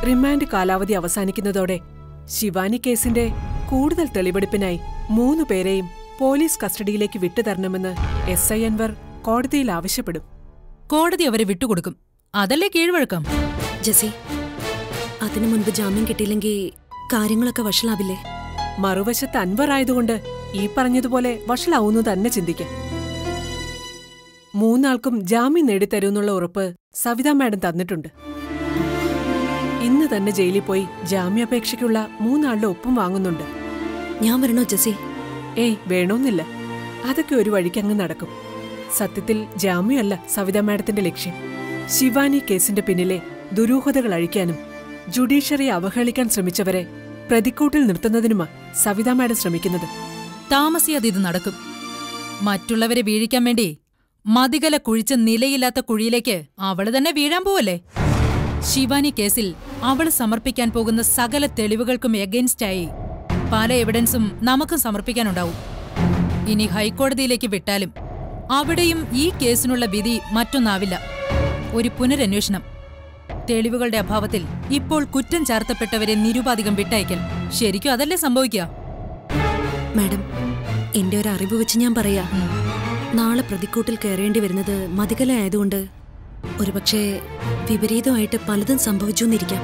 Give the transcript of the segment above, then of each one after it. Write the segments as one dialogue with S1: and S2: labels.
S1: Remand കാലാവധി അവസാനിക്കുന്നതോടെ ശിവാനി കേസിന്റെ കൂടുതൽ തെളിവെടുപ്പിനായി 3 പേരെയും പോലീസ് കസ്റ്റഡിയിലേക്ക് വിട്ടുതരണമെന്ന് SI അൻവർ കോടതിയിൽ ആവശ്യപ്പെടും.
S2: കോടതി അവരെ വിട്ടുകൊടുക്കും. അതല്ലേ കീഴ്വഴക്കം?
S3: ജസി, അതിനു മുൻപ് ജാമ്യം കിട്ടിയില്ലെങ്കിൽ കാര്യങ്ങളൊക്കെ വഷളാവില്ലേ?
S1: മറുവശത്ത് അൻവർ ആയതുകൊണ്ട് ഈ പറഞ്ഞതുപോലെ വഷളാവുന്നു തന്നെ ചിന്തിക്കാം. 3 ആൾക്കും ജാമ്യം നേടിത്തരൂന്നുള്ള ഉറപ്പ് സവിതാ മാഡം തന്നിട്ടുണ്ട്. ഇന്ന് തന്നെ ജയിലിൽ പോയി ജാമ്യാപേക്ഷയ്ക്കുള്ള 3 ആളുടെ ഒപ്പും വാങ്ങുന്നുണ്ട്.
S3: ഞാൻ വരണോ ജസി?
S1: ഏയ്, വേണമെന്നില്ല. അതൊക്കെ ഒരു വഴിക്കങ്ങ് നടക്കും. സത്യത്തിൽ ജാമ്യമല്ല സവിതാ മാഡത്തിന്റെ ലക്ഷ്യം. ശിവാനി കേസിന്റെ പിന്നിലെ ദുരൂഹതകൾ അഴിക്കാനും ജുഡീഷ്യറിയെ അവഹേളിക്കാൻ ശ്രമിച്ചവരെ പ്രതിക്കൂട്ടിൽ നിർത്തുന്നതിനുമാ സവിതാ മാഡം ശ്രമിക്കുന്നത്.
S2: താമസിയാതെ ഇത് നടക്കും. മറ്റുള്ളവരെ വീഴിക്കാൻ വേണ്ടി മതികല കുഴിച്ച നിലയില്ലാത്ത കുഴിയിലേക്ക് അവള് തന്നെ വീഴാൻ പോവല്ലേ? ശിവാനി കേസിൽ അവള് സമർപ്പിക്കാൻ പോകുന്ന സകല തെളിവുകൾക്കും എഗെയിൻസ്റ്റായി പല എവിഡൻസും നമുക്കും സമർപ്പിക്കാനുണ്ടാവും. ഇനി ഹൈക്കോടതിയിലേക്ക് വിട്ടാലും അവിടെയും ഈ കേസിനുള്ള വിധി മറ്റൊന്നാവില്ല, ഒരു പുനരന്വേഷണം. തെളിവുകളുടെ അഭാവത്തിൽ ഇപ്പോൾ കുറ്റം ചാർത്തപ്പെട്ടവരെ നിരുപാധികം വിട്ടയക്കൽ. ശരിക്കും അതല്ലേ സംഭവിക്കുക?
S3: മാഡം, എന്റെ ഒരു അറിവ് വെച്ച് ഞാൻ പറയാ, നാളെ പ്രതിക്കൂട്ടിൽ കയറേണ്ടി വരുന്നത് മതികല ആയതുകൊണ്ട് ഒരുപക്ഷെ വിപരീതമായിട്ട് പലതും സംഭവിച്ചു എന്നിരിക്കാം.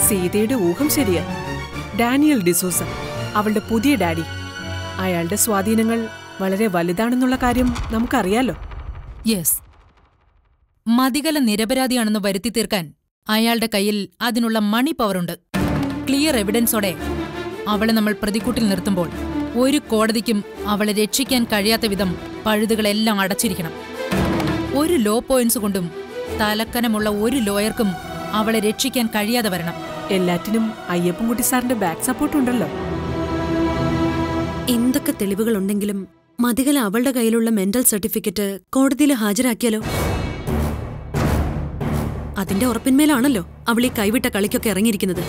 S1: സീതയുടെ ഊഹം ശരിയാ. ഡാനിയൽ ഡിസൂസ, അവളുടെ പുതിയ ഡാഡി, അയാളുടെ സ്വാധീനങ്ങൾ വളരെ വലുതാണെന്നുള്ള കാര്യം നമുക്കറിയാലോ.
S2: യെസ്, മതികല നിരപരാധിയാണെന്ന് വരുത്തി തീർക്കാൻ അയാളുടെ കയ്യിൽ അതിനുള്ള മണി പവറുണ്ട്. ക്ലിയർ എവിഡൻസോടെ അവളെ നമ്മൾ പ്രതിക്കൂട്ടിൽ നിർത്തുമ്പോൾ ഒരു കോടതിക്കും അവളെ രക്ഷിക്കാൻ കഴിയാത്ത വിധം പഴുതുകളെല്ലാം അടച്ചിരിക്കണം. ഒരു ലോ പോയിന്റ്സ് കൊണ്ടും തലക്കനമുള്ള ഒരു ലോയർക്കും അവളെ രക്ഷിക്കാൻ കഴിയാതെ വരണം.
S1: എല്ലാറ്റിനും അയ്യപ്പൻകുട്ടി സാറിന്റെ ബാക്ക് സപ്പോർട്ട് ഉണ്ടല്ലോ.
S3: എന്തൊക്കെ തെളിവുകളുണ്ടെങ്കിലും മതികല അവളുടെ കയ്യിലുള്ള മെന്റൽ സർട്ടിഫിക്കറ്റ് കോടതിയിൽ ഹാജരാക്കിയാലോ? അതിന്റെ ഉറപ്പിന്മേലാണല്ലോ അവൾ ഈ കൈവിട്ട കളിക്കൊക്കെ ഇറങ്ങിയിരിക്കുന്നത്.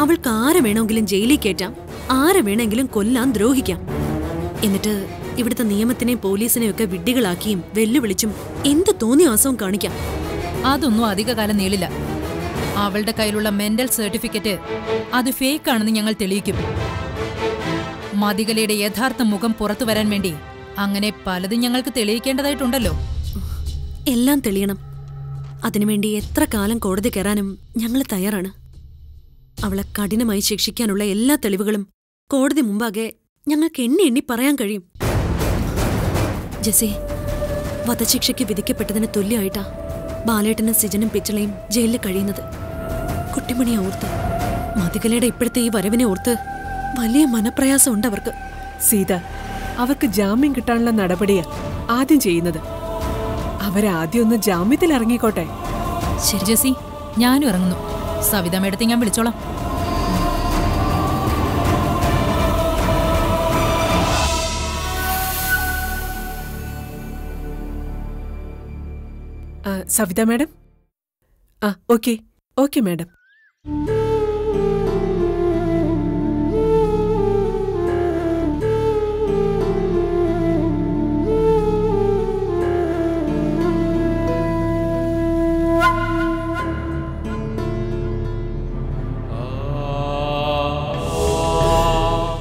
S3: അവൾക്ക് ആരെ വേണമെങ്കിലും ജയിലിൽ കയറ്റാം, ആരെ വേണമെങ്കിലും കൊല്ലാൻ ദ്രോഹിക്കാം. എന്നിട്ട് ഇവിടുത്തെ നിയമത്തിനെയും പോലീസിനെയും ഒക്കെ വിഡ്ഢികളാക്കിയും വെല്ലുവിളിച്ചും എന്ത് തോന്നിയ ആസവും കാണിക്കാം.
S2: അതൊന്നും അധികകാലം നീളില്ല. അവളുടെ കയ്യിലുള്ള മെന്റൽ സർട്ടിഫിക്കറ്റ് അത് ഫേക്കാണെന്ന് ഞങ്ങൾ തെളിയിക്കും. മതികലയുടെ യഥാർത്ഥ മുഖം പുറത്തു വരാൻ വേണ്ടി അങ്ങനെ പലതും ഞങ്ങൾക്ക് തെളിയിക്കേണ്ടതായിട്ടുണ്ടല്ലോ.
S3: എല്ലാം തെളിയണം. അതിനുവേണ്ടി എത്ര കാലം കോടതി കയറാനും ഞങ്ങൾ തയ്യാറാണ്. അവളെ കഠിനമായി ശിക്ഷിക്കാനുള്ള എല്ലാ തെളിവുകളും കോടതി മുമ്പാകെ ഞങ്ങൾക്ക് എണ്ണി പറയാൻ കഴിയും. ജസി, വധശിക്ഷയ്ക്ക് വിധിക്കപ്പെട്ടതിന് തുല്യമായിട്ടാ ബാലേട്ടനും സിജനും പിച്ചളയും ജയിലിൽ കഴിയുന്നത്. കുട്ടിമണിയെ ഓർത്ത്, മതികലയുടെ ഇപ്പോഴത്തെ ഈ വരവിനെ ഓർത്ത് വലിയ മനപ്രയാസം ഉണ്ട് അവർക്ക്.
S1: സീത, അവർക്ക് ജാമ്യം കിട്ടാനുള്ള നടപടിയാ ആദ്യം ചെയ്യുന്നത്. അവരാദ്യം ഒന്ന് ജാമ്യത്തിൽ ഇറങ്ങിക്കോട്ടെ.
S2: ശരി ജസി, ഞാനും ഇറങ്ങുന്നു. സവിത മേഡത്തെ ഞാൻ വിളിച്ചോളാം.
S1: Savitha madam? Okay okay madam.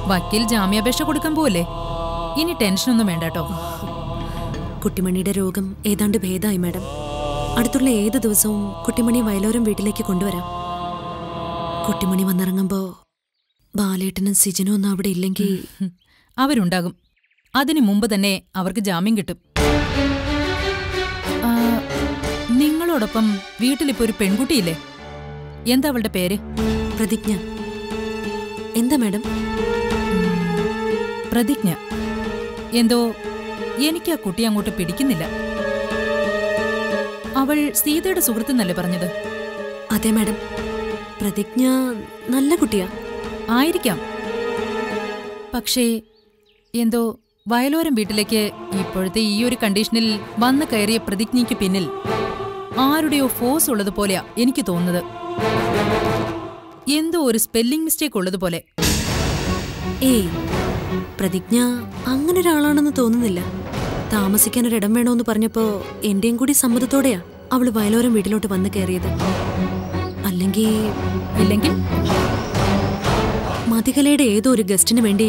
S2: വക്കീൽ ജാമ്യാപേക്ഷ കൊടുക്കാൻ പോവല്ലേ? ഇനി ടെൻഷനൊന്നും വേണ്ട കേട്ടോ.
S3: കുട്ടിമണിയുടെ രോഗം ഏതാണ്ട് ഭേദമായി മാഡം. അടുത്തുള്ള ഏത് ദിവസവും കുട്ടിമണി വയലോരം വീട്ടിലേക്ക് കൊണ്ടുവരാം. കുട്ടിമണി വന്നിറങ്ങുമ്പോ ബാലേട്ടനും സിജനും ഒന്നും അവിടെ ഇല്ലെങ്കിൽ
S2: അവരുണ്ടാകും. അതിനു മുമ്പ് തന്നെ അവർക്ക് ജാമ്യം കിട്ടും. നിങ്ങളോടൊപ്പം വീട്ടിലിപ്പോ ഒരു പെൺകുട്ടിയില്ലേ? എന്താ അവളുടെ പേര്?
S3: പ്രതിജ്ഞ. എന്താ മാഡം?
S2: പ്രതിജ്ഞ. എന്തോ എനിക്ക് ആ കുട്ടി അങ്ങോട്ട് പിടിക്കുന്നില്ല. അവൾ സീതയുടെ സുഹൃത്തെന്നല്ലേ പറഞ്ഞത്?
S3: അതെ മാഡം, പ്രതിജ്ഞ നല്ല കുട്ടിയാ.
S2: ആയിരിക്കാം. പക്ഷേ എന്തോ വയലോരം വീട്ടിലേക്ക് ഇപ്പോഴത്തെ ഈ ഒരു കണ്ടീഷനിൽ വന്നു കയറിയ പ്രതിജ്ഞയ്ക്ക് പിന്നിൽ ആരുടെയോ ഫോഴ്സ് ഉള്ളതുപോലെയാ എനിക്ക് തോന്നുന്നത്. എന്തോ ഒരു സ്പെല്ലിംഗ് മിസ്റ്റേക്ക് ഉള്ളതുപോലെ.
S3: ഏയ്, പ്രതിജ്ഞ അങ്ങനൊരാളാണെന്ന് തോന്നുന്നില്ല. താമസിക്കാനൊരിടം വേണോന്ന് പറഞ്ഞപ്പോ എന്റെയും കൂടി സമ്മതത്തോടെയാ അവള് വയലോരം വീട്ടിലോട്ട് വന്നു കയറിയത്.
S2: ഇല്ലെങ്കിൽ
S3: മതികലയുടെ ഏതോ ഒരു ഗസ്റ്റിന് വേണ്ടി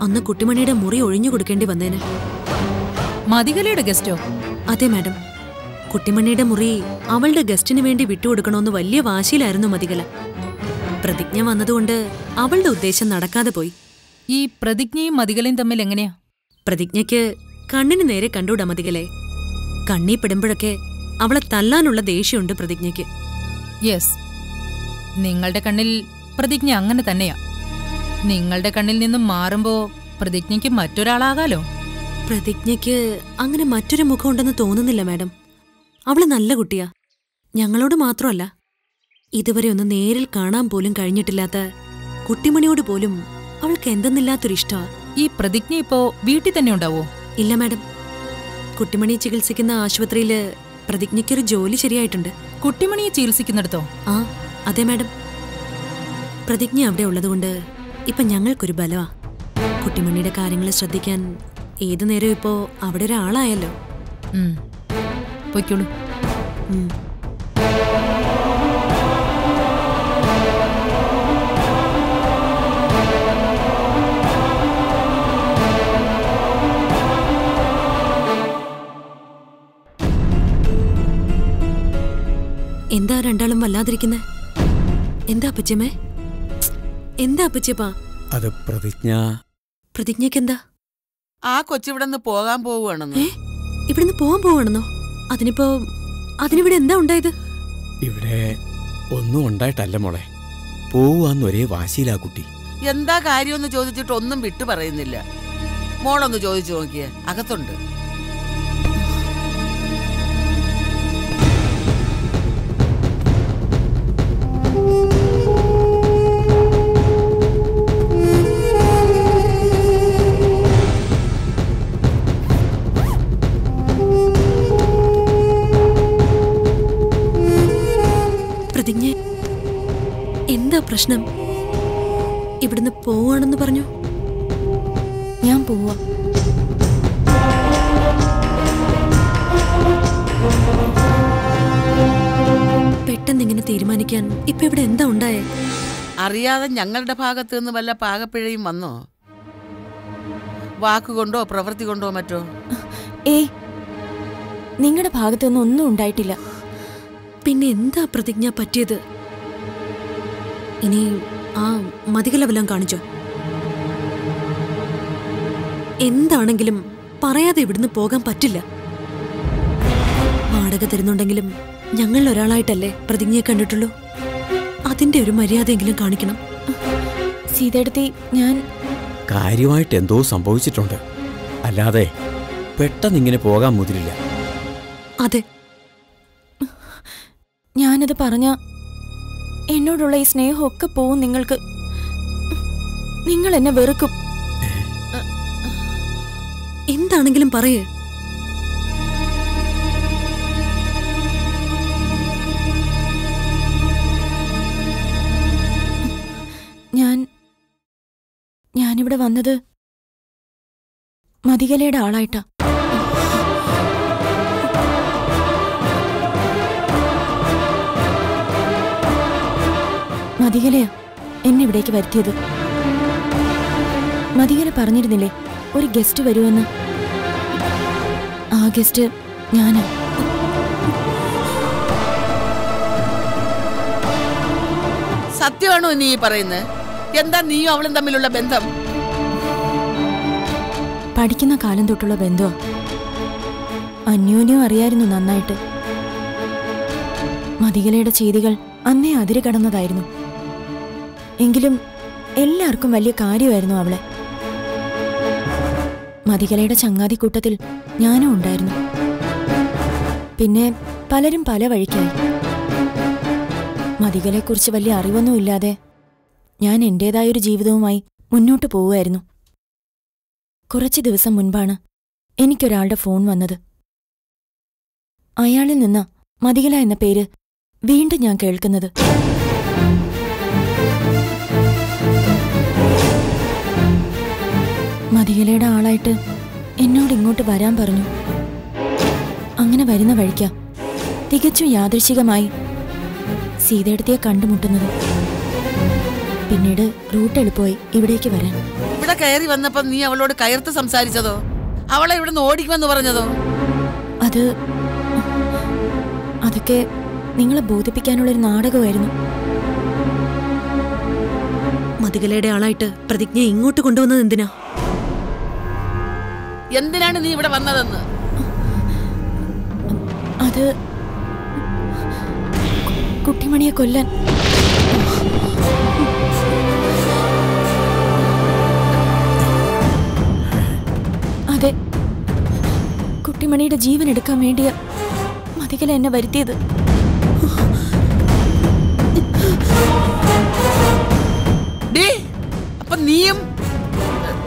S3: അന്ന് കുട്ടിമണിയുടെ മുറി ഒഴിഞ്ഞു കൊടുക്കേണ്ടി വന്നേന്.
S2: മതികലയുടെ ഗസ്റ്റോ?
S3: അതെ മാഡം, കുട്ടിമണിയുടെ മുറി അവളുടെ ഗസ്റ്റിന് വേണ്ടി വിട്ടുകൊടുക്കണമെന്ന് വലിയ വാശിയിലായിരുന്നു മതികല. പ്രതിജ്ഞ വന്നതുകൊണ്ട് അവളുടെ ഉദ്ദേശം നടക്കാതെ പോയി.
S2: ഈ പ്രതിജ്ഞയും മതികലയും തമ്മിൽ എങ്ങനെയാ?
S3: പ്രതിജ്ഞയ്ക്ക് കണ്ണിന് നേരെ കണ്ടൂടാ മതികലെ. കണ്ണീ പെടുമ്പോഴൊക്കെ അവളെ തല്ലാനുള്ള ദേഷ്യമുണ്ട് പ്രതിജ്ഞയ്ക്ക്.
S2: യെസ്, നിങ്ങളുടെ കണ്ണിൽ പ്രതിജ്ഞ അങ്ങനെ തന്നെയാ. നിങ്ങളുടെ കണ്ണിൽ നിന്നും മാറുമ്പോ പ്രതിജ്ഞയ്ക്ക് മറ്റൊരാളാകാലോ.
S3: പ്രതിജ്ഞയ്ക്ക് അങ്ങനെ മറ്റൊരു മുഖമുണ്ടെന്ന് തോന്നുന്നില്ല മാഡം. അവള് നല്ല കുട്ടിയാ. ഞങ്ങളോട് മാത്രമല്ല, ഇതുവരെ ഒന്ന് നേരിൽ കാണാൻ പോലും കഴിഞ്ഞിട്ടില്ലാത്ത കുട്ടിമണിയോട് പോലും അവൾക്ക് എന്തെന്നില്ലാത്തൊരിഷ്ടാ.
S2: ഈ പ്രതിജ്ഞ ഇപ്പോ വീട്ടിൽ തന്നെ ഉണ്ടാവോ?
S3: ഇല്ല മാഡം, കുട്ടിമണി ചികിത്സിക്കുന്ന ആശുപത്രിയില് പ്രതിജ്ഞയ്ക്കൊരു ജോലി ശരിയായിട്ടുണ്ട്.
S2: കുട്ടിമണിയെ ചികിത്സിക്കുന്നിടത്തോ?
S3: ആ അതെ മാഡം, പ്രതിജ്ഞ അവിടെ ഉള്ളതുകൊണ്ട് ഇപ്പൊ ഞങ്ങൾക്കൊരു ബലമാ. കുട്ടിമണിയുടെ കാര്യങ്ങൾ ശ്രദ്ധിക്കാൻ ഏതു നേരം ഇപ്പോ അവിടെ ഒരാളായല്ലോ.
S2: പൊയ്ക്കോളൂ.
S3: എന്താ രണ്ടാളും വല്ലാതിരിക്കുന്നെ? എന്താ അപ്പച്ചമ്മേ? എന്താ അപ്പച്ചപ്പാ?
S4: അത് പ്രതിജ്ഞ.
S3: പ്രതിജ്ഞക്കെന്താ?
S5: ആ കൊച്ചിവിടെന്ന് പോകാൻ പോവുകയാണെന്നോ?
S3: ഇവിടുന്ന് പോവാൻ പോവാണെന്നോ? അതിനിവിടെ എന്താ ഉണ്ടായത്?
S4: ഇവിടെ ഒന്നും ഉണ്ടായിട്ടല്ല മോളെ, പോവാന്ന് ഒരേ വാശിയിലാ കുട്ടി.
S5: എന്താ കാര്യമെന്ന് ചോദിച്ചിട്ട് ഒന്നും വിട്ടു പറയുന്നില്ല. മോളൊന്ന് ചോദിച്ചു നോക്കിയേ, അകത്തുണ്ട്.
S3: പ്രതിജ്ഞ, എന്താ പ്രശ്നം? ഇവിടുന്ന് പോവാണെന്ന് പറഞ്ഞു.
S6: ഞാൻ പോവാ.
S3: പെട്ടെന്ന് ഇങ്ങനെ തീരുമാനിക്കാൻ ഇപ്പൊ ഇവിടെ എന്താ ഉണ്ടായേ?
S5: അറിയാതെ ഞങ്ങളുടെ ഭാഗത്ത് നിന്ന് വല്ല പാകപ്പിഴയും വന്നോ? വാക്കുകൊണ്ടോ പ്രവൃത്തി കൊണ്ടോ മറ്റോ?
S6: ഏയ്, നിങ്ങളുടെ ഭാഗത്തുനിന്ന് ഒന്നും ഉണ്ടായിട്ടില്ല.
S3: പിന്നെ എന്താ പ്രതിജ്ഞ പറ്റിയത്? ഇനി ആ മതികല വല്ലതും കാണിച്ചോ? എന്താണെങ്കിലും പറയാതെ ഇവിടുന്ന് പോകാൻ പറ്റില്ല. വാടക തരുന്നുണ്ടെങ്കിലും ഞങ്ങളിൽ ഒരാളായിട്ടല്ലേ പ്രതിജ്ഞയെ കണ്ടിട്ടുള്ളൂ. അതിന്റെ ഒരു മര്യാദയെങ്കിലും കാണിക്കണം.
S6: സീതേടത്തി, ഞാൻ
S4: കാര്യമായിട്ട് എന്തോ സംഭവിച്ചിട്ടുണ്ട്, അല്ലാതെ പെട്ടെന്നിങ്ങനെ പോകാൻ മുതിരില്ല.
S3: അതെ,
S6: ഞാനത് പറഞ്ഞ എന്നോടുള്ള ഈ സ്നേഹമൊക്കെ പോവും. നിങ്ങൾക്ക്, നിങ്ങൾ എന്നെ വെറുക്കും.
S3: എന്താണെങ്കിലും പറയേ.
S6: ഞാനിവിടെ വന്നത് മതികലയുടെ ആളായിട്ടാ. മതികലയാ എന്നെ ഇവിടേക്ക് വരുത്തിയത്. മതികല പറഞ്ഞിരുന്നില്ലേ ഒരു ഗസ്റ്റ് വരുമെന്ന്? ആ ഗസ്റ്റ് ഞാനാ.
S5: സത്യമാണോ നീ പറയുന്നത്? എന്താ നീയും അവളും തമ്മിലുള്ള ബന്ധം?
S6: പഠിക്കുന്ന കാലം തൊട്ടുള്ള ബന്ധമാ. അന്യോന്യം അറിയായിരുന്നു നന്നായിട്ട്. മതികലയുടെ ചെയ്തികൾ അന്നേ അതിര് കടന്നതായിരുന്നു. എങ്കിലും എല്ലാവർക്കും വലിയ കാര്യമായിരുന്നു അവളെ. മതികലയുടെ ചങ്ങാതിക്കൂട്ടത്തിൽ ഞാനും ഉണ്ടായിരുന്നു. പിന്നെ പലരും പല വഴിക്കായി. മതികലയെക്കുറിച്ച് വലിയ അറിവൊന്നുമില്ലാതെ ഞാൻ എന്റേതായൊരു ജീവിതവുമായി മുന്നോട്ടു പോവുമായിരുന്നു. കുറച്ചു ദിവസം മുൻപാണ് എനിക്കൊരാളുടെ ഫോൺ വന്നത്. അയാളിൽ നിന്ന് മതികല എന്ന പേര് വീണ്ടും ഞാൻ കേൾക്കുന്നത്. മതികലയുടെ ആളായിട്ട് എന്നോട് ഇങ്ങോട്ട് വരാൻ പറഞ്ഞു. അങ്ങനെ വരുന്ന വഴിക്ക തികച്ചും യാദൃശ്ചികമായി സീതയെടുത്തിയെ കണ്ടുമുട്ടുന്നത്. പിന്നീട് റൂട്ട് എളുപ്പമായി ഇവിടേക്ക് വരാൻ.
S5: ഇവിടെ കയറി വന്നപ്പോ നീ അവളോട് കയർത്ത് സംസാരിച്ചതോ? അവളെ ഇവിടുന്ന് ഓടിക്കുമെന്ന് പറഞ്ഞതോ?
S6: അതൊക്കെ നിങ്ങളെ ബോധിപ്പിക്കാനുള്ളൊരു നാടകമായിരുന്നു.
S3: മതികലയുടെ ആളായിട്ട് പ്രതിജ്ഞ ഇങ്ങോട്ട് കൊണ്ടുവന്നത് എന്തിനാ?
S5: എന്തിനാണ് നീ ഇവിടെ വന്നതെന്ന്?
S6: അത് കുട്ടിമണിയെ കൊല്ലാൻ. അതെ, കുട്ടിമണിയുടെ ജീവൻ എടുക്കാൻ വേണ്ടിയാ മതികല എന്നെ വരുത്തിയത്.
S5: അപ്പൊ നീയും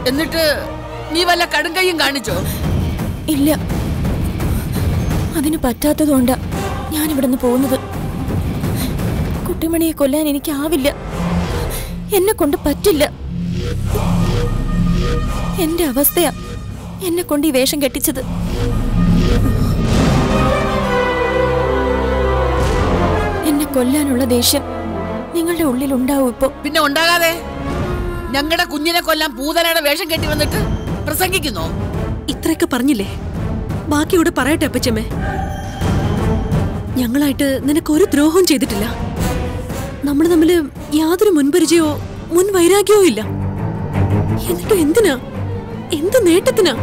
S5: എന്നിട്ട് നീ വല്ല കടുങ്കയും കാണിച്ചോ?
S6: ഇല്ല, അതിന് പറ്റാത്തതുകൊണ്ടാ ഞാനിവിടുന്ന് പോകുന്നത്. കുട്ടിമണിയെ കൊല്ലാൻ എനിക്കാവില്ല, എന്നെ കൊണ്ട് പറ്റില്ല. എന്റെ അവസ്ഥയാ എന്നെ കൊണ്ട് ഈ വേഷം കെട്ടിച്ചത്. എന്നെ കൊല്ലാനുള്ള ദേഷ്യം നിങ്ങളുടെ ഉള്ളിൽ ഉണ്ടാവും ഇപ്പൊ.
S5: പിന്നെ ഉണ്ടാകാതെ ഞങ്ങളുടെ കുഞ്ഞിനെ കൊല്ലാൻ പൂതനയുടെ വേഷം കെട്ടി വന്നിട്ട് പ്രസംഗിക്കുന്നോ?
S3: ഇത്രയൊക്കെ പറഞ്ഞില്ലേ, ബാക്കി ഇവിടെ പറയട്ടെ അപ്പച്ചമ്മേ. ഞങ്ങളായിട്ട് നിനക്കൊരു ദ്രോഹവും ചെയ്തിട്ടില്ല. നമ്മൾ തമ്മില് യാതൊരു മുൻപരിചയോ മുൻവൈരാഗ്യവും ഇല്ല. എന്നിട്ടും എന്തിനാ, എന്ത് നേട്ടത്തിനാ?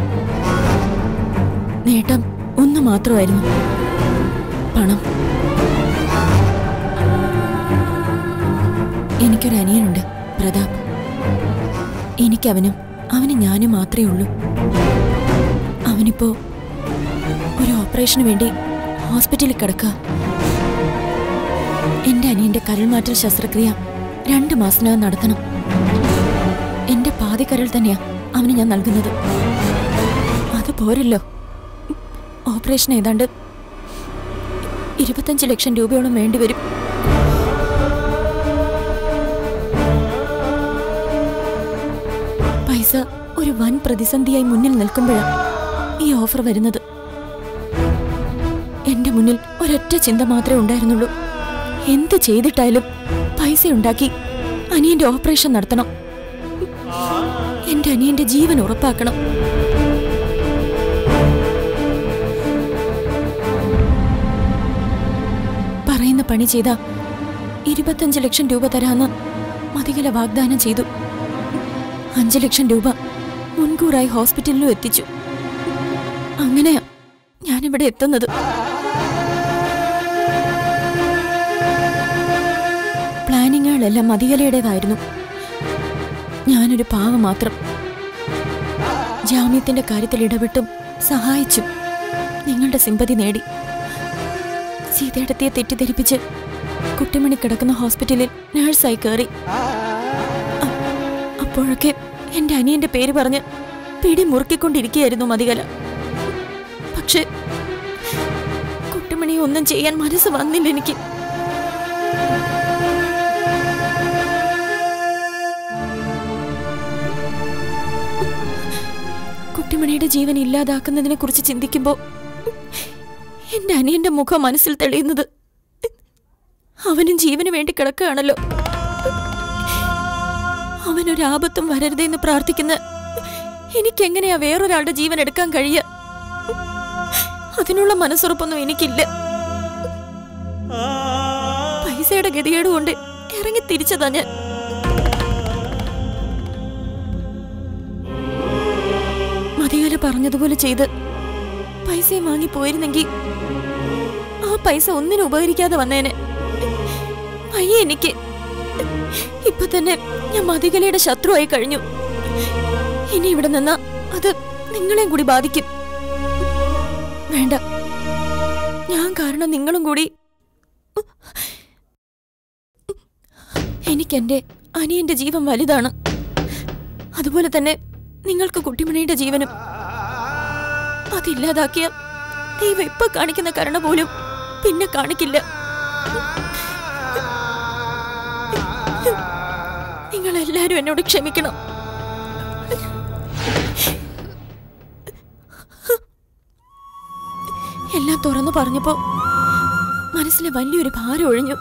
S6: നേട്ടം ഒന്ന് മാത്രമായിരുന്നു, പണം. എനിക്കൊരു അനിയനുണ്ട്, പ്രതാപ്. അവന് ഞാനും മാത്രമേ ഉള്ളൂ. അവനിപ്പോ ഒരു ഓപ്പറേഷന് വേണ്ടി ഹോസ്പിറ്റലിൽ കിടക്കുക. എന്റെ അനിയന്റെ കരൾമാറ്റൽ ശസ്ത്രക്രിയ 2 മാസത്തിനകം നടത്തണം. എന്റെ പാതി കരൾ തന്നെയാ അവന് ഞാൻ നൽകുന്നത്. അത് പോരല്ലോ, ഓപ്പറേഷൻ ഏതാണ്ട് 25 ലക്ഷം രൂപയോളം വേണ്ടിവരും. പൈസ ഒരു വൻ പ്രതിസന്ധിയായി മുന്നിൽ നിൽക്കുമ്പോഴാണ് ഈ ഓഫർ വരുന്നത്. എന്റെ മുന്നിൽ ഒരൊറ്റ ചിന്ത മാത്രമേ ഉണ്ടായിരുന്നുള്ളൂ. എന്ത് ചെയ്തിട്ടായാലും പൈസ ഉണ്ടാക്കി അനിയന്റെ ഓപ്പറേഷൻ നടത്തണം. എന്റെ അനിയന്റെ ജീവൻ ഉറപ്പാക്കണം. പറയുന്ന പണി ചെയ്ത 25 ലക്ഷം രൂപ തരാന്ന് മതികല വാഗ്ദാനം ചെയ്തു. 5 ലക്ഷം രൂപ മുൻകൂറായി ഹോസ്പിറ്റലിലും എത്തിച്ചു. അങ്ങനെയാ ഞാനിവിടെ എത്തുന്നത്. പ്ലാനിങ്ങുകളെല്ലാം മതികലയുടേതായിരുന്നു. ഞാനൊരു പാവം മാത്രം. ജാമ്യത്തിന്റെ കാര്യത്തിൽ ഇടപെട്ടും സഹായിച്ചും നിങ്ങളുടെ സിമ്പതി നേടി. സീതയെടുത്തിയെ തെറ്റിദ്ധരിപ്പിച്ച് കുട്ടിമണി കിടക്കുന്ന ഹോസ്പിറ്റലിൽ നഴ്സായി കയറി. അപ്പോഴൊക്കെ എന്റെ അനിയന്റെ പേര് പറഞ്ഞ് പിടി മുറുക്കിക്കൊണ്ടിരിക്കുകയായിരുന്നു മതികല. പക്ഷെ കുട്ടിമണിയെ ഒന്നും ചെയ്യാൻ മനസ്സ് വന്നില്ല എനിക്ക്. കുട്ടിമണിയുടെ ജീവൻ ഇല്ലാതാക്കുന്നതിനെ കുറിച്ച് ചിന്തിക്കുമ്പോ എന്റെ അനിയന്റെ മുഖം മനസ്സിൽ തെളിയുന്നത് അവനും ജീവന് വേണ്ടി കിടക്കുകയാണല്ലോ. അവനൊരാപത്തും വരരുതെന്ന് പ്രാർത്ഥിക്കുന്ന എനിക്കെങ്ങനെയാ വേറൊരാളുടെ ജീവൻ എടുക്കാൻ കഴിയുക? അതിനുള്ള മനസ്സുറപ്പൊന്നും എനിക്കില്ല. പൈസയുടെ ഗതികേട് കൊണ്ട് ഇറങ്ങി തിരിച്ചതാ ഞാൻ. മതികല പറഞ്ഞതുപോലെ ചെയ്ത് പൈസയും വാങ്ങി പോയിരുന്നെങ്കിൽ ആ പൈസ ഒന്നിനും ഉപകരിക്കാതെ വന്നേനെ. വയ്യ എനിക്ക്. ഇപ്പൊ തന്നെ ഞാൻ മതികലയുടെ ശത്രുവായി കഴിഞ്ഞു. ഇനി ഇവിടെ നിന്നാ അത് നിങ്ങളെയും കൂടി ബാധിക്കും. വേണ്ട, ഞാൻ കാരണം നിങ്ങളും കൂടി. എനിക്കെന്റെ അനിയന്റെ ജീവൻ വലുതാണ്. അതുപോലെ തന്നെ നിങ്ങൾക്ക് കുട്ടിമണിയുടെ ജീവനും. അതില്ലാതാക്കിയ ദൈവം ഇപ്പൊ കാണിക്കുന്ന കരുണ പോലും പിന്നെ കാണിക്കില്ല. നിങ്ങളെല്ലാരും എന്നോട് ക്ഷമിക്കണം. എല്ലാം തുറന്നു പറഞ്ഞപ്പോ മനസ്സിലെ വലിയൊരു ഭാരം ഒഴിഞ്ഞു.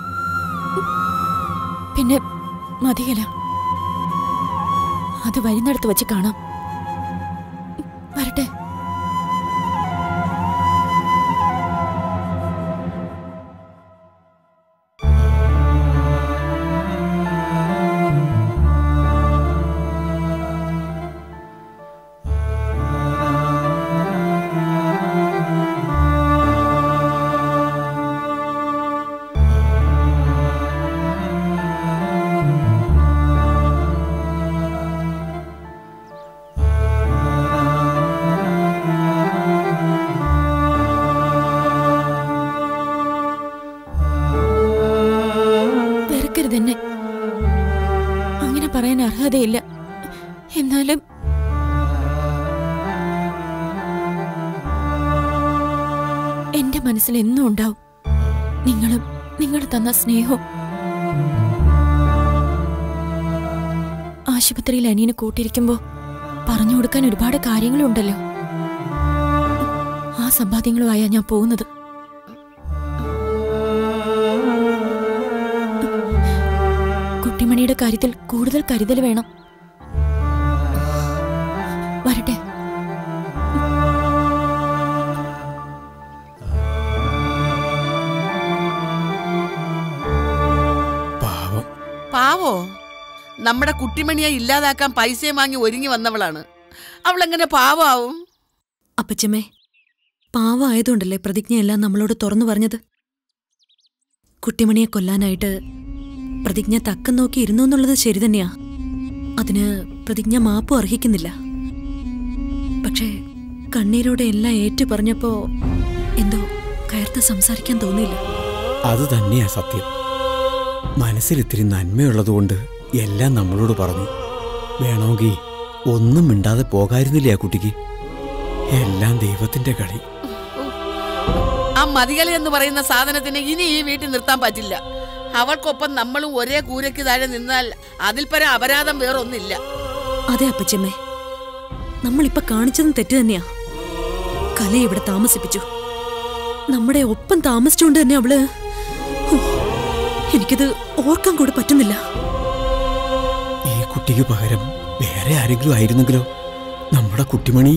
S6: പിന്നെ മതിയല. അത് വരുന്നിടത്ത് വെച്ച് കാണാം. വരട്ടെ. തന്നെ അങ്ങനെ പറയാൻ അർഹതയില്ല. എന്നാലും എന്റെ മനസ്സിൽ എന്നും ഉണ്ടാവും നിങ്ങളും നിങ്ങൾ തന്ന സ്നേഹവും. ആശുപത്രിയിൽ അനിയനെ കൂട്ടിരിക്കുമ്പോ പറഞ്ഞു കൊടുക്കാൻ ഒരുപാട് കാര്യങ്ങളുണ്ടല്ലോ. ആ സമ്പാദ്യങ്ങളുമായാ ഞാൻ പോകുന്നത്. കുട്ടിമണിയുടെ കാര്യത്തിൽ കൂടുതൽ കരുതൽ വേണം. വരട്ടെ.
S5: പാവോ? നമ്മുടെ കുട്ടിമണിയെ ഇല്ലാതാക്കാൻ പൈസയും വാങ്ങി ഒരുങ്ങി വന്നവളാണ്. അവളെങ്ങനെ പാവാവും?
S3: അപ്പച്ചമ്മേ, പാവായതുകൊണ്ടല്ലേ പ്രതിജ്ഞയെല്ലാം നമ്മളോട് തുറന്നു പറഞ്ഞത്. കുട്ടിമണിയെ കൊല്ലാനായിട്ട് പ്രതിജ്ഞ തക്കം നോക്കി ഇരുന്നു എന്നുള്ളത് ശരി തന്നെയാ. അതിന് പ്രതിജ്ഞ മാപ്പും അർഹിക്കുന്നില്ല. പക്ഷേ കണ്ണീരോടെ എല്ലാം ഏറ്റു പറഞ്ഞപ്പോ എന്തോ കയർത്ത് സംസാരിക്കാൻ തോന്നിയില്ല.
S4: അത് തന്നെയാ സത്യം. മനസ്സിലിത്തിരി നന്മയുള്ളതുകൊണ്ട് എല്ലാം നമ്മളോട് പറഞ്ഞു. വേണമെങ്കിൽ ഒന്നും മിണ്ടാതെ പോകായിരുന്നില്ലേ ആ കുട്ടിക്ക്? എല്ലാം ദൈവത്തിന്റെ കളി.
S5: ആ മതികല എന്ന് പറയുന്ന സാധനത്തിന് ഇനി ഈ വീട്ടിൽ നിർത്താൻ പറ്റില്ല. അവൾക്കൊപ്പം നമ്മളും ഒരേ കൂരയ്ക്ക് താഴെ നിന്നാൽ അതിൽ പരം അപരാധം വേറൊന്നില്ല.
S3: അതെ അപ്പച്ചമ്മേ, നമ്മളിപ്പൊ കാണിച്ചതും തെറ്റ് തന്നെയാ. കലയെ ഇവിടെ താമസിപ്പിച്ചു. നമ്മുടെ ഒപ്പം താമസിച്ചുകൊണ്ട് തന്നെ അവള്, എനിക്കിത് ഓർക്കാൻ കൂടെ പറ്റുന്നില്ല.
S4: ഈ കുട്ടിക്ക് പകരം വേറെ ആരെങ്കിലും ആയിരുന്നെങ്കിലോ? നമ്മുടെ കുട്ടിമണി.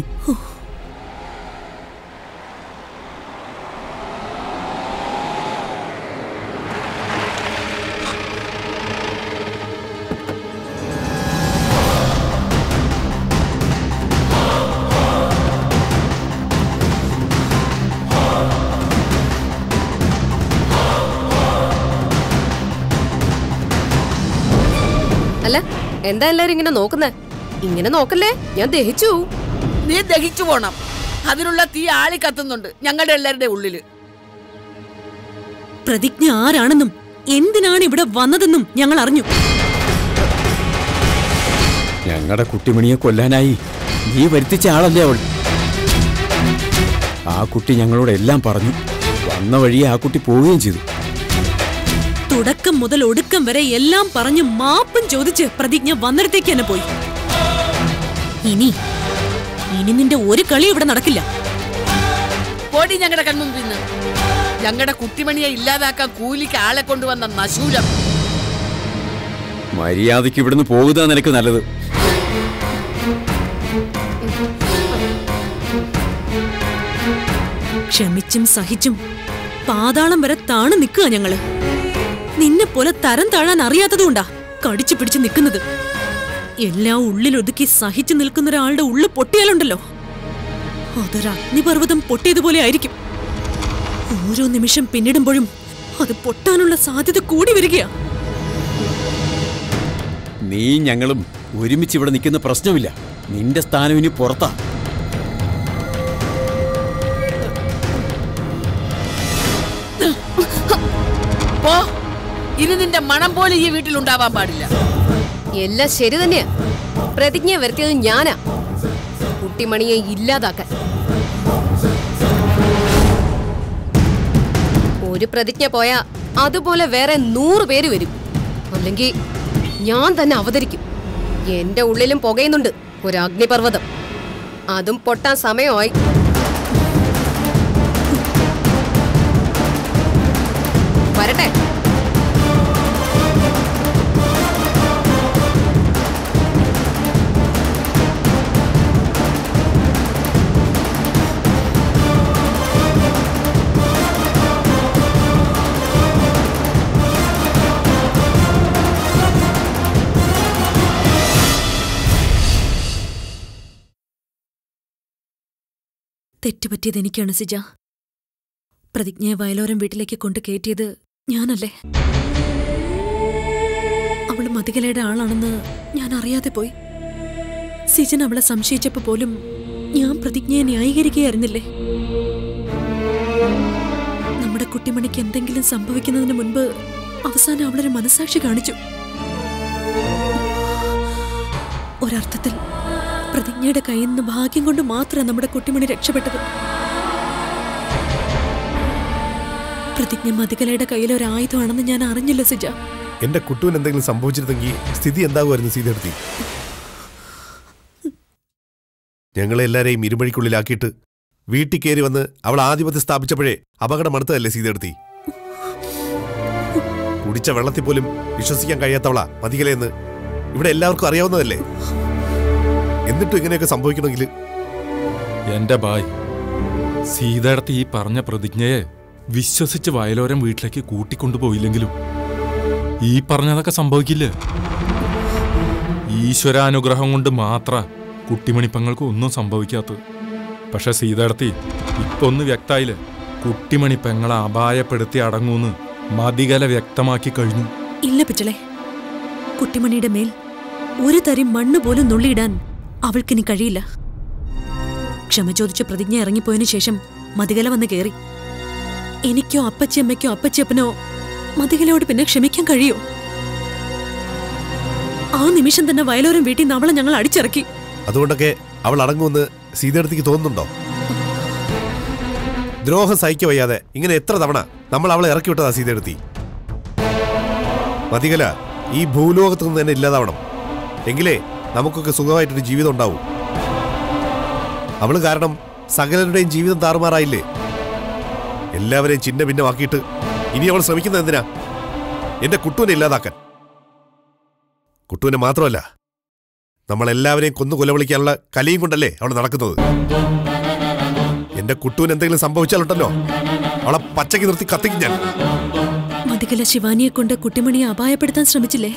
S7: അല്ല, എന്താ എല്ലാരും ഇങ്ങനെ നോക്കുന്നേ? ഇങ്ങനെ നോക്കല്ലേ, ഞാൻ ദഹിച്ചു.
S5: നീ ദഹിച്ചു പോണം. അതിനുള്ള തീ ആളി കത്തുന്നുണ്ട് ഞങ്ങളുടെ എല്ലാവരുടെ ഉള്ളില്.
S3: പ്രതിജ്ഞ ആരാണെന്നും എന്തിനാണ് ഇവിടെ വന്നതെന്നും ഞങ്ങൾ അറിഞ്ഞു.
S4: ഞങ്ങളുടെ കുട്ടിമണിയെ കൊല്ലാനായി നീ വരുത്തിച്ച ആളല്ലേ അവൾ. ആ കുട്ടി ഞങ്ങളോട് എല്ലാം പറഞ്ഞു. വന്ന വഴിയെ ആ കുട്ടി പോവുകയും ചെയ്തു.
S3: തുടക്കം മുതൽ ഒടുക്കം വരെ എല്ലാം പറഞ്ഞു മാപ്പും ചോദിച്ച് പ്രതിജ്ഞ വന്നിടത്തേക്ക് തന്നെ പോയി. ഇനി നിന്റെ ഒരു കളി ഇവിടെ നടക്കില്ല.
S5: പോടി ഞങ്ങളുടെ കൺമുമ്പിൽ നിന്ന്. ഞങ്ങളുടെ കുട്ടിമണിയെ ഇല്ലാതാക്കാൻ കൂലിക്ക് ആളെ കൊണ്ടുവന്ന നശൂലം.
S4: മര്യാദയ്ക്ക് ഇവിടുന്ന് പോകുക നിനക്ക് നല്ലത്.
S3: ക്ഷമിച്ചും സഹിച്ചും പാതാളം വരെ താണു നിൽക്കുക ഞങ്ങള്. നിന്നെ പോലെ തരം താഴാൻ അറിയാത്തതുകൊണ്ടാ കടിച്ചു പിടിച്ച് നിൽക്കുന്നത്. എല്ലാം ഉള്ളിലൊതുക്കി സഹിച്ചു നിൽക്കുന്ന ഒരാളുടെ ഉള്ളു പൊട്ടിയാലുണ്ടല്ലോ, അതൊരു അഗ്നിപർവ്വതം പൊട്ടിയതുപോലെ ആയിരിക്കും. ഓരോ നിമിഷം പിന്നിടുമ്പോഴും അത് പൊട്ടാനുള്ള സാധ്യത കൂടി വരികയാ.
S4: നീ ഞങ്ങളും ഒരുമിച്ച് ഇവിടെ നിൽക്കുന്ന പ്രശ്നമില്ല. നിന്റെ സ്ഥാനം ഇനി പുറത്താ.
S5: ഇനി നിന്റെ മണം പോലെ ഈ വീട്ടിലുണ്ടാവാൻ പാടില്ല.
S7: എല്ലാം ശരി തന്നെയാ. പ്രതിജ്ഞ വരുത്തിയത് ഞാനാ, കുട്ടിമണിയെ ഇല്ലാതാക്കാൻ. ഒരു പ്രതിജ്ഞ പോയാ അതുപോലെ വേറെ 100 പേര് വരും. അല്ലെങ്കിൽ ഞാൻ തന്നെ അവതരിക്കും. എന്റെ ഉള്ളിലും പുകയുന്നുണ്ട് ഒരു അഗ്നിപർവ്വതം. അതും പൊട്ടാൻ സമയമായി. വരട്ടെ.
S3: തെറ്റുപറ്റിയത് എനിക്കാണ് സിജ. പ്രതിജ്ഞയെ വയലോരം വീട്ടിലേക്ക് കൊണ്ട് കയറ്റിയത് ഞാനല്ലേ? അവള് മതികലയുടെ ആളാണെന്ന് ഞാൻ അറിയാതെ പോയി. സിജൻ അവളെ സംശയിച്ചപ്പോ പോലും ഞാൻ പ്രതിജ്ഞയെ ന്യായീകരിക്കുകയായിരുന്നില്ലേ? നമ്മുടെ കുട്ടിമണിക്ക് എന്തെങ്കിലും സംഭവിക്കുന്നതിന് മുൻപ് അവസാനം അവളൊരു മനസാക്ഷി കാണിച്ചു. ഒരർത്ഥത്തിൽ പ്രതിജ്ഞയുടെ കയ്യിൽ നിന്ന് ഭാഗ്യം കൊണ്ട് മാത്രമാണ് നമ്മുടെ കുട്ടിമണി രക്ഷപ്പെട്ടത്. പ്രതിജ്ഞ മതികലയുടെ കയ്യിൽ ഒരു ആയുധമാണെന്ന് ഞാൻ അറിഞ്ഞില്ല സിജ.
S8: എന്റെ കുട്ടുവിന് എന്തെങ്കിലും സംഭവിച്ചിരുന്നെങ്കിൽ സ്ഥിതി എന്താകുമായിരുന്നു സീതയെടുത്തി? ഞങ്ങളെല്ലാരെയും ഇരുമഴിക്കുള്ളിലാക്കിയിട്ട് വീട്ടിൽ കയറി വന്ന് അവൾ ആധിപത്യം സ്ഥാപിച്ചപ്പോഴേ അപകടം അടുത്തതല്ലേ സീതയെടുത്തി? കുടിച്ച വെള്ളത്തിൽ പോലും വിശ്വസിക്കാൻ കഴിയാത്തവളാ മതികലയെന്ന് ഇവിടെ എല്ലാവർക്കും അറിയാവുന്നതല്ലേ. എന്നിട്ടും ഇങ്ങനെയൊക്കെ സംഭവിക്കണമെങ്കിൽ
S9: എന്റെ ബായ്, സീതയെടുത്ത് ഈ പറഞ്ഞ പ്രതിജ്ഞയെ വിശ്വസിച്ച് വയലോരം വീട്ടിലേക്ക് കൂട്ടിക്കൊണ്ടുപോയില്ലെങ്കിലും ഈ പറഞ്ഞതൊക്കെ സംഭവിക്കില്ലേ? ഈശ്വരാനുഗ്രഹം കൊണ്ട് മാത്ര കുട്ടിമണിപ്പങ്ങൾക്ക് ഒന്നും സംഭവിക്കാത്തത്. പക്ഷെ സീതയെടുത്തി ഇപ്പൊ ഒന്ന് വ്യക്തായില്ലേ, കുട്ടിമണിപ്പെങ്ങളെ അപായപ്പെടുത്തി അടങ്ങൂന്ന് മതികല വ്യക്തമാക്കി കഴിഞ്ഞു.
S3: ഇല്ല പിച്ചളെ, കുട്ടിമണിയുടെ മേൽ ഒരു തരി മണ്ണ് പോലും നുള്ളിയിടാൻ അവൾക്കിനി കഴിയില്ല. ക്ഷമ ചോദിച്ച പ്രതിജ്ഞ ഇറങ്ങിപ്പോയതിനു ശേഷം മതികല വന്ന് കയറി. എനിക്കോ അപ്പച്ചിയമ്മയ്ക്കോ അപ്പച്ചിയപ്പനോ മതികലയോട് പിന്നെ ക്ഷമിക്കാൻ കഴിയോ? ആ നിമിഷം തന്നെ വയലോരം വീട്ടിൽ നിന്ന് അവളെ ഞങ്ങൾ അടിച്ചിറക്കി.
S8: അതുകൊണ്ടൊക്കെ അവൾ അടങ്ങുമെന്ന് സീതയെടുത്തിക്ക് തോന്നുന്നുണ്ടോ? ദ്രോഹം സഹിക്ക വയ്യാതെ ഇങ്ങനെ എത്ര തവണ നമ്മൾ അവളെ ഇറക്കി വിട്ടതാ സീതയെടുത്തി. മതികല ഈ ഭൂലോകത്ത് നിന്ന് തന്നെ ഇല്ലാതാവണം, എങ്കിലേ നമുക്കൊക്കെ സുഖമായിട്ടൊരു ജീവിതം ഉണ്ടാവും. അവള് കാരണം സകലരുടെയും ജീവിതം താറുമാറായില്ലേ? എല്ലാവരെയും ചിന്ന ഭിന്നമാക്കിയിട്ട് ഇനി അവൾ ശ്രമിക്കുന്നത് എന്തിനാ? എന്റെ കുട്ടുവിനെ ഇല്ലാതാക്കാൻ. കുട്ടുവിനെ മാത്രമല്ല, നമ്മളെല്ലാവരെയും കൊന്നു കൊലവിളിക്കാനുള്ള കലിയും കൊണ്ടല്ലേ അവൾ നടക്കുന്നത്. എന്റെ കുട്ടുവിന് എന്തെങ്കിലും സംഭവിച്ചാലുണ്ടല്ലോ അവളെ പച്ചയ്ക്ക് നിർത്തി കത്തിക്കും ഞാൻ.
S3: മതികല ശിവാനിയെ കൊണ്ട് കുട്ടിമണിയെ അപായപ്പെടുത്താൻ ശ്രമിച്ചില്ലേ?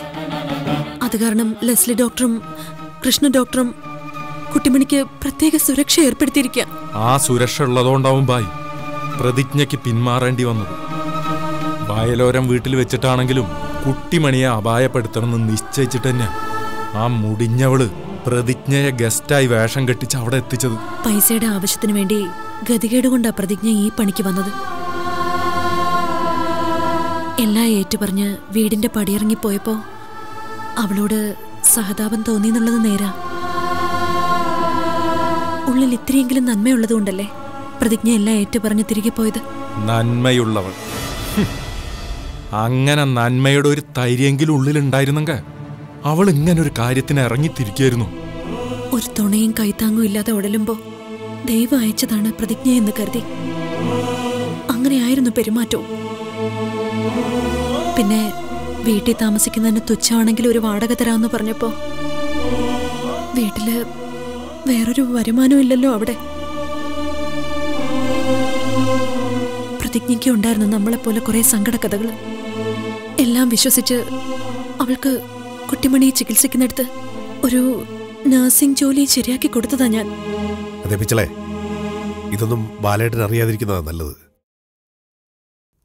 S3: അത് കാരണം ലെസ്ലി ഡോക്ടറും കൃഷ്ണ ഡോക്ടറും കുട്ടിമണിക്ക് പ്രത്യേക സുരക്ഷ ഏർപ്പെടുത്തിയിരിക്കുക.
S9: ആ സുരക്ഷ ഉള്ളതുകൊണ്ടാവും ബായ് പ്രതിജ്ഞയ്ക്ക് പിന്മാറേണ്ടി വന്നത്. വയലോരം വീട്ടിൽ വെച്ചിട്ടാണെങ്കിലും കുട്ടിമണിയെ അപായപ്പെടുത്തണമെന്ന് നിശ്ചയിച്ചിട്ട് തന്നെ ആ മുടിഞ്ഞവള് പ്രതിജ്ഞയെ ഗസ്റ്റായി വേഷം കെട്ടിച്ച് അവിടെ എത്തിച്ചത്.
S3: പൈസയുടെ ആവശ്യത്തിന് വേണ്ടി ഗതികേടുകൊണ്ടാ പ്രതിജ്ഞ ഈ പണിക്ക് വന്നത്. എല്ലാം ഏറ്റുപറഞ്ഞ് വീടിന്റെ പടിയിറങ്ങിപ്പോയപ്പോ അവളോട് സഹതാപം തോന്നിയെന്നുള്ളത് നേരാ. ഉള്ളിൽ ഇത്രയെങ്കിലും നന്മയുള്ളതുകൊണ്ടല്ലേ പ്രതിജ്ഞ എല്ലാം ഏറ്റുപറഞ്ഞ് തിരികെ പോയത്.
S9: നന്മയുള്ളവൾ, അങ്ങനെ നന്മയുടെ ഒരു തൈരെങ്കിലും ഉള്ളിലുണ്ടായിരുന്നെങ്കിൽ അവൾ ഇങ്ങനൊരു കാര്യത്തിന് ഇറങ്ങിത്തിരിക്കായിരുന്നു.
S3: ഒരു തുണയും കൈത്താങ്ങും ഇല്ലാതെ ഉടലുമ്പോ ദൈവം അയച്ചതാണ് പ്രതിജ്ഞ എന്ന് കരുതി അങ്ങനെയായിരുന്നു പെരുമാറ്റവും. പിന്നെ വീട്ടിൽ താമസിക്കുന്നതിന് തുച്ഛമാണെങ്കിൽ ഒരു വാടക തരാമെന്ന് പറഞ്ഞപ്പോ വീട്ടില് വേറൊരു വരുമാനവും ഇല്ലല്ലോ അവിടെ. പ്രതിജ്ഞയ്ക്ക് ഉണ്ടായിരുന്നു നമ്മളെപ്പോലെ കുറെ സങ്കടകഥകൾ. എല്ലാം വിശ്വസിച്ച് അവൾക്ക് കുട്ടിമണിയെ ചികിത്സിക്കുന്നിടത്ത് ഒരു നഴ്സിംഗ് ജോലി ശരിയാക്കി കൊടുത്തതാ ഞാൻ.
S8: അതെ പിച്ചളെ, ഇതൊന്നും ബാലേട്ടൻ അറിയാതിരിക്കുന്നതാ നല്ലത്.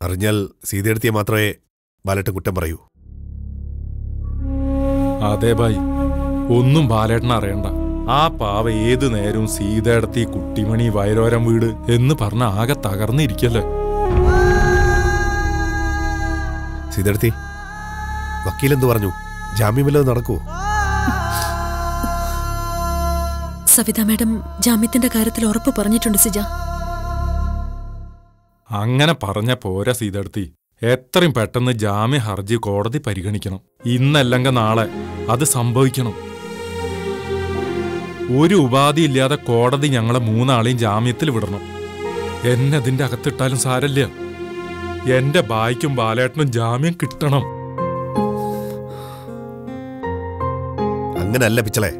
S8: അറിഞ്ഞാൽ സീതയെടുത്തിയെ മാത്രമേ ബാലേട്ടൻ കുറ്റം പറയൂ.
S9: അതെ ബായ്, ഒന്നും ബാലേട്ടൻ അറിയണ്ട. ആ പാവ ഏതു നേരവും സീതയെടുത്തി കുട്ടിമണി വയലോരം വീട് എന്ന് പറഞ്ഞ ആകെ തകർന്നിരിക്കല്ലേ.
S8: സീതയെടുത്തി, വക്കീലെന്തു പറഞ്ഞു? ജാമ്യമല്ലോ നടക്കുവോ?
S3: സവിത മാഡം ജാമ്യത്തിന്റെ കാര്യത്തിൽ ഉറപ്പ് പറഞ്ഞിട്ടുണ്ട് സിജ.
S9: അങ്ങനെ പറഞ്ഞ പോരാ സീതയെടുത്തി, എത്രയും പെട്ടെന്ന് ജാമ്യ ഹർജി കോടതി പരിഗണിക്കണം. ഇന്നല്ലെങ്കിൽ നാളെ അത് സംഭവിക്കണം. ഒരു ഉപാധിയില്ലാതെ കോടതി ഞങ്ങളെ മൂന്നാളെയും ജാമ്യത്തിൽ വിടണം. എന്നെ അതിന്റെ അകത്തിട്ടാലും സാരല്ല, എന്റെ ബായ്ക്കും ബാലേട്ടനും ജാമ്യം കിട്ടണം.
S8: അങ്ങനല്ല പിച്ചളെ,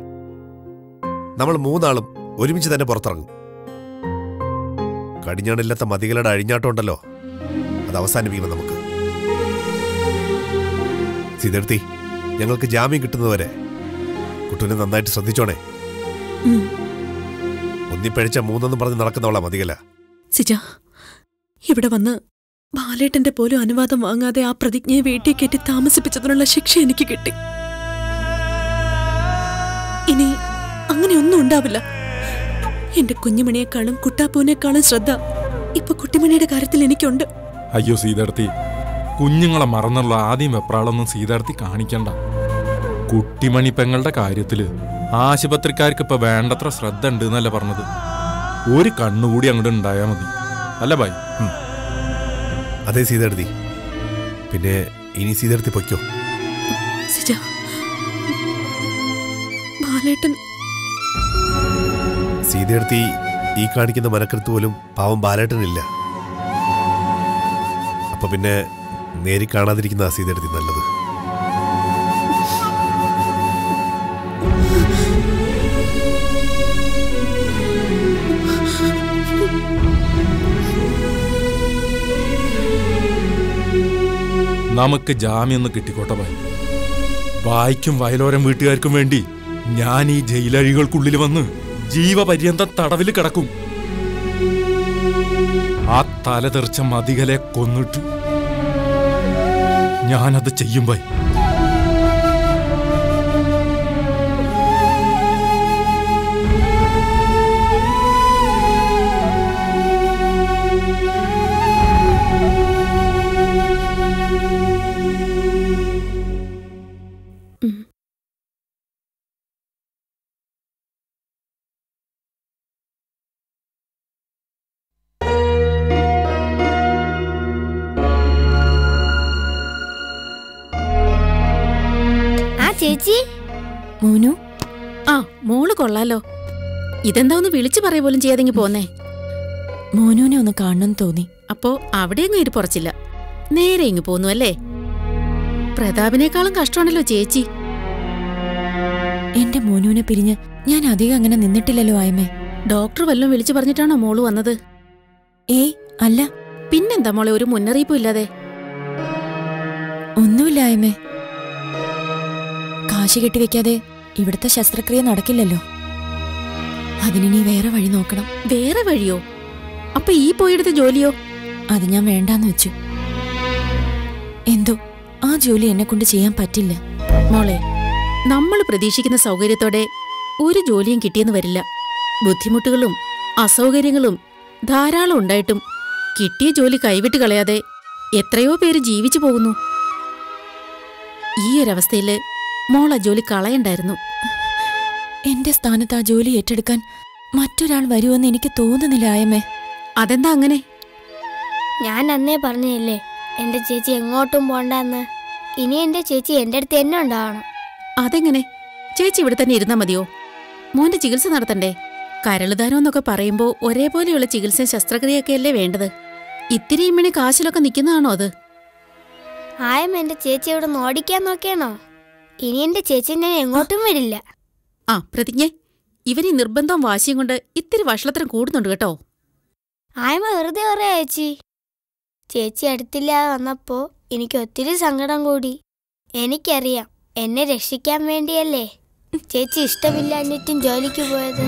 S8: നമ്മൾ മൂന്നാളും ഒരുമിച്ച് തന്നെ പുറത്തിറങ്ങും. കടിഞ്ഞാണില്ലാത്ത മതികളുടെ അഴിഞ്ഞാട്ടം ഉണ്ടല്ലോ, അത് അവസാനിപ്പിക്കണം നമുക്ക്. സീതയെടുത്തി, ഞങ്ങൾക്ക് ജാമ്യം കിട്ടുന്നതുവരെ കുട്ടുവിനെ നന്നായിട്ട് ശ്രദ്ധിച്ചോണേ. എണ്ണിപ്പഴിച്ച 3 പറഞ്ഞ് നടക്കുന്നവളാ മതികല.
S3: സിജ, ഇവിടെ വന്ന് ബാലേട്ടന്റെ പോലും അനുവാദം വാങ്ങാതെ ആ പ്രതിജ്ഞയെ വീട്ടിൽ കയറ്റി താമസിപ്പിച്ചതിനുള്ള ശിക്ഷ എനിക്ക് കിട്ടി. ഇനി അങ്ങനെയൊന്നും ഉണ്ടാവില്ല. എന്റെ കുഞ്ഞുമണിയെക്കാളും കുട്ടാപ്പൂവിനേക്കാളും ശ്രദ്ധ ഇപ്പൊ കുട്ടിമണിയുടെ കാര്യത്തിൽ എനിക്കുണ്ട്.
S9: അയ്യോ സീതാർത്തി, കുഞ്ഞുങ്ങളെ മറന്നുള്ള ആദ്യം വെപ്രാളൊന്നും സീതാർത്തി കാണിക്കണ്ട. കുട്ടിമണി പെങ്ങളുടെ കാര്യത്തില് ആശുപത്രിക്കാർക്ക് ഇപ്പൊ വേണ്ടത്ര ശ്രദ്ധ ഉണ്ട് എന്നല്ല പറഞ്ഞത്. ഒരു കണ്ണുകൂടി അങ്ങോട്ട് ഉണ്ടായാ മതി, അല്ല ബായ്?
S8: അതെ സീതാർത്തി. പിന്നെ ഇനി സീതാർത്തി പൊയ്ക്കോ.
S3: സിജ, ബാലേട്ടൻ
S8: സീതാർത്തി ഈ കാണിക്കുന്ന മനക്കരുത്ത് പോലും പാവം ബാലേട്ടനില്ല. അപ്പൊ പിന്നെ നേരി കാണാതിരിക്കുന്ന സീതാർത്തി നല്ലത്.
S9: നമുക്ക് ജാമ്യൊന്ന് കിട്ടിക്കോട്ടെ ബായ്. ബായ്ക്കും വയലോരം വീട്ടുകാർക്കും വേണ്ടി ഞാൻ ഈ ജയിലഴികൾക്കുള്ളിൽ വന്ന് ജീവപര്യന്തം തടവിൽ കിടക്കും. ആ തലതെറിച്ച മതികലെ കൊന്നിട്ട് ഞാനത് ചെയ്യും ബായ്.
S10: ചേച്ചി,
S6: മോനു.
S3: ആ, മോള് കൊള്ളാലോ. ഇതെന്താ ഒന്ന് വിളിച്ചു പറയ പോലും ചെയ്യാതെങ്കി പോന്നേ.
S6: മോനുവിനെ ഒന്ന് കാണണം തോന്നി.
S3: അപ്പോ അവിടെയെങ്ങും ഇരിപ്പുറച്ചില്ല, നേരെ ഇങ്ങ് പോന്നു അല്ലേ? പ്രതാപിനേക്കാളും കഷ്ടമാണല്ലോ ചേച്ചി.
S6: എന്റെ മോനുവിനെ പിരിഞ്ഞ് ഞാൻ അധികം അങ്ങനെ നിന്നിട്ടില്ലല്ലോ ആയമേ.
S3: ഡോക്ടർ വല്ലതും വിളിച്ചു പറഞ്ഞിട്ടാണോ മോള് വന്നത്?
S6: ഏയ് അല്ല.
S3: പിന്നെന്താ മോളെ ഒരു മുന്നറിയിപ്പും ഇല്ലാതെ?
S6: ഒന്നുമില്ല ആയമേ. കാശ് കെട്ടിവെക്കാതെ ഇവിടുത്തെ ശസ്ത്രക്രിയ നടക്കില്ലല്ലോ. അതിനി വേറെ വഴി നോക്കണം.
S3: വേറെ വഴിയോ? അപ്പൊ ഈ പോയെടുത്ത ജോലിയോ?
S6: അത് ഞാൻ വേണ്ടാന്ന് വെച്ചു. എന്തോ ആ ജോലി എന്നെ കൊണ്ട് ചെയ്യാൻ പറ്റില്ല.
S3: മോളെ, നമ്മൾ പ്രതീക്ഷിക്കുന്ന സൗകര്യത്തോടെ ഒരു ജോലിയും കിട്ടിയെന്ന് വരില്ല. ബുദ്ധിമുട്ടുകളും അസൗകര്യങ്ങളും ധാരാളം ഉണ്ടായിട്ടും കിട്ടിയ ജോലി കൈവിട്ട് കളയാതെ എത്രയോ പേര് ജീവിച്ചു പോകുന്നു. ഈ ഒരവസ്ഥയില് മോള ജോലി കളയണ്ടായിരുന്നു.
S6: എന്റെ സ്ഥാനത്ത് ആ ജോലി ഏറ്റെടുക്കാൻ മറ്റൊരാൾ വരുമെന്ന് എനിക്ക് തോന്നുന്നില്ല ആയമേ.
S3: അതെന്താ അങ്ങനെ?
S10: ഞാൻ അന്നേ പറഞ്ഞില്ലേ എന്റെ ചേച്ചി എങ്ങോട്ടും പോണ്ടെന്ന്. ഇനി എന്റെ ചേച്ചി എന്റെ അടുത്ത് തന്നെ ഉണ്ടാവണം.
S3: അതെങ്ങനെ? ചേച്ചി ഇവിടെ തന്നെ ഇരുന്നാ മതിയോ? മോന്റെ ചികിത്സ നടത്തണ്ടേ? കരളുദാനം എന്നൊക്കെ പറയുമ്പോ ഒരേപോലെയുള്ള ചികിത്സയും ശസ്ത്രക്രിയയൊക്കെയല്ലേ വേണ്ടത്? ഇത്തിരി ഇമ്മിണി കാശിലൊക്കെ നിൽക്കുന്നതാണോ അത്?
S10: ആയം എന്റെ ചേച്ചി ഇവിടെ ഓടിക്കാൻ നോക്കിയാണോ? ഇനി എന്റെ ചേച്ചി ഞാൻ എങ്ങോട്ടും വരില്ല.
S3: ആ പ്രതിജ്ഞ, ഇവനീ നിർബന്ധവും വാശിയും കൊണ്ട് ഇത്തിരി വഷളത്തരം കൂടുന്നുണ്ട് കേട്ടോ.
S10: ആയമ വെറുതെ പറയാ ചേച്ചി. ചേച്ചി അടുത്തില്ലാതെ വന്നപ്പോ എനിക്ക് ഒത്തിരി സങ്കടം കൂടി. എനിക്കറിയാം എന്നെ രക്ഷിക്കാൻ വേണ്ടിയല്ലേ ചേച്ചി ഇഷ്ടമില്ലാഞ്ഞിട്ടും ജോലിക്ക് പോയത്.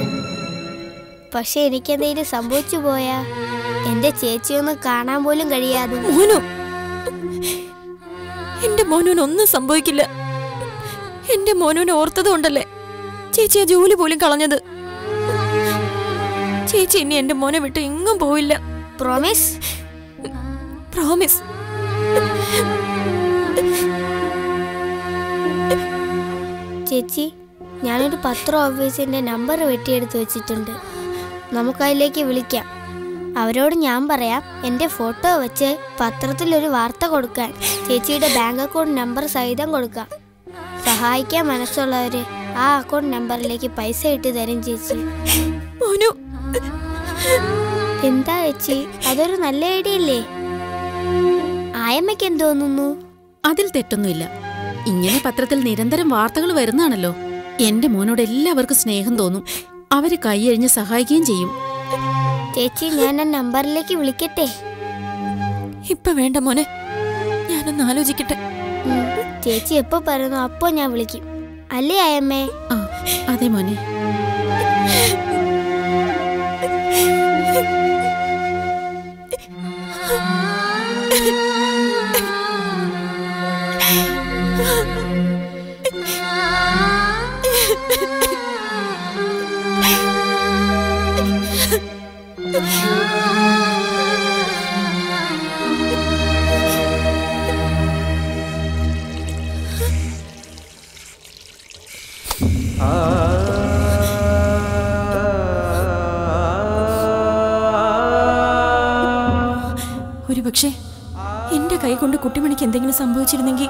S10: പക്ഷെ എനിക്കെന്തെങ്കിലും സംഭവിച്ചു പോയാ എന്റെ ചേച്ചിയൊന്ന് കാണാൻ പോലും കഴിയാതെ.
S6: എന്റെ മോനൊന്നും സംഭവിക്കില്ല. എന്റെ മോനോനെ ഓർത്തതുകൊണ്ടല്ലേ ചേച്ചി ആ ജോലി പോലും കളഞ്ഞത്. ചേച്ചി ഇനി എന്റെ മോനെ വിട്ട് എങ്ങും പോയില്ല.
S10: പ്രോമിസ്?
S6: പ്രോമിസ്.
S10: ചേച്ചി, ഞാനൊരു പത്ര ഓഫീസിന്റെ നമ്പർ വെട്ടിയെടുത്ത് വെച്ചിട്ടുണ്ട്. നമുക്കതിലേക്ക് വിളിക്കാം. അവരോട് ഞാൻ പറയാം എന്റെ ഫോട്ടോ വെച്ച് പത്രത്തിലൊരു വാർത്ത കൊടുക്കാൻ. ചേച്ചിയുടെ ബാങ്ക് അക്കൗണ്ട് നമ്പർ സഹിതം കൊടുക്കാം. സഹായിക്കാൻ മനസ്സുള്ളവര് ആ അക്കൗണ്ട് നമ്പറിലേക്ക് പൈസ ഇട്ട് തരും ചേച്ചി. എന്താ ചേച്ചി, അതൊരു നല്ല ഐഡിയ അല്ലേ? ആയമ്മയ്ക്ക് എന്ത് തോന്നുന്നു?
S3: അതിൽ തെറ്റൊന്നുമില്ല. ഇങ്ങനെ പത്രത്തിൽ നിരന്തരം വാർത്തകൾ വരുന്നതാണല്ലോ. എന്റെ മോനോട് എല്ലാവർക്കും സ്നേഹം തോന്നും. അവര് കൈയഴിഞ്ഞ് സഹായിക്കുകയും ചെയ്യും.
S10: ചേച്ചി, ഞാൻ ആ നമ്പറിലേക്ക് വിളിക്കട്ടെ?
S6: ഇപ്പൊ വേണ്ട മോനെ, ഞാനൊന്ന് ആലോചിക്കട്ടെ.
S10: ചേച്ചി എപ്പോ പറയുന്നു അപ്പോ ഞാൻ വിളിക്കും. അല്ലേ ആയമ്മേ?
S3: അതെ മോനെ.
S6: ഒരുപക്ഷെ എന്റെ കൈ കൊണ്ട് കുട്ടിമണിക്ക് എന്തെങ്കിലും സംഭവിച്ചിരുന്നെങ്കിൽ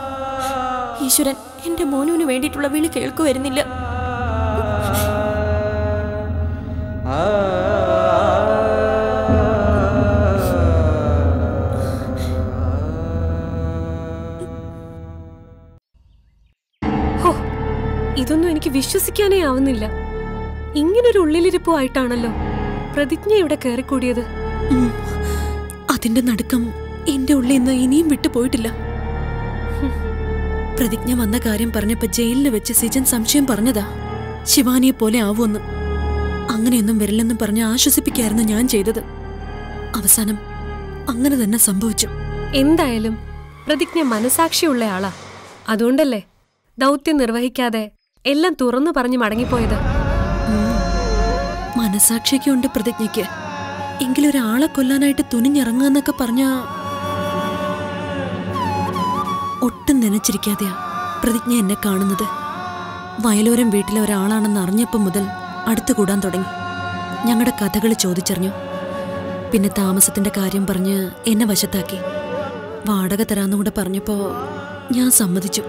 S6: ഈശ്വരൻ എന്റെ മോനുവിന് വേണ്ടിയിട്ടുള്ള വിളി കേൾക്കുമായിരുന്നില്ല.
S11: ഇതൊന്നും എനിക്ക് വിശ്വസിക്കാനേ ആവുന്നില്ല. ഇങ്ങനൊരു ഉള്ളിലിരിപ്പുമായിട്ടാണല്ലോ പ്രതിജ്ഞ ഇവിടെ കയറിക്കൂടിയത്.
S3: അതിന്റെ നടുക്കം എന്റെ ഉള്ളിൽ നിന്ന് ഇനിയും വിട്ടുപോയിട്ടില്ല. പ്രതിജ്ഞ വന്ന കാര്യം പറഞ്ഞപ്പോ ജയിലിൽ വെച്ച് സിജൻ സംശയം പറഞ്ഞതാ ശിവാനിയെ പോലെ ആവുമെന്ന്. അങ്ങനെയൊന്നും വരില്ലെന്നും പറഞ്ഞ് ആശ്വസിപ്പിക്കായിരുന്നു ഞാൻ ചെയ്തത്. അവസാനം അങ്ങനെ തന്നെ സംഭവിച്ചു.
S11: എന്തായാലും പ്രതിജ്ഞ മനസാക്ഷിയുള്ള ആളാ. അതുകൊണ്ടല്ലേ ദൗത്യം നിർവഹിക്കാതെ എല്ലാം തുറന്നു പറഞ്ഞു മടങ്ങിപ്പോയത്.
S3: മനസാക്ഷിയൊക്കെ ഉണ്ട് പ്രതിജ്ഞയ്ക്ക്. എങ്കിലും ഒരാളെ കൊല്ലാനായിട്ട് തുനിഞ്ഞിറങ്ങാന്നൊക്കെ പറഞ്ഞ ഒട്ടും നനച്ചിരിക്കാതെയാ പ്രതിജ്ഞ എന്നെ കാണുന്നത്. വയലോരം വീട്ടിലെ ഒരാളാണെന്ന് അറിഞ്ഞപ്പം മുതൽ അടുത്തുകൂടാൻ തുടങ്ങി. ഞങ്ങളുടെ കഥകൾ ചോദിച്ചറിഞ്ഞു. പിന്നെ താമസത്തിന്റെ കാര്യം പറഞ്ഞ് എന്നെ വശത്താക്കി. വാടക തരാന്നുകൂടെ പറഞ്ഞപ്പോ ഞാൻ സമ്മതിച്ചു.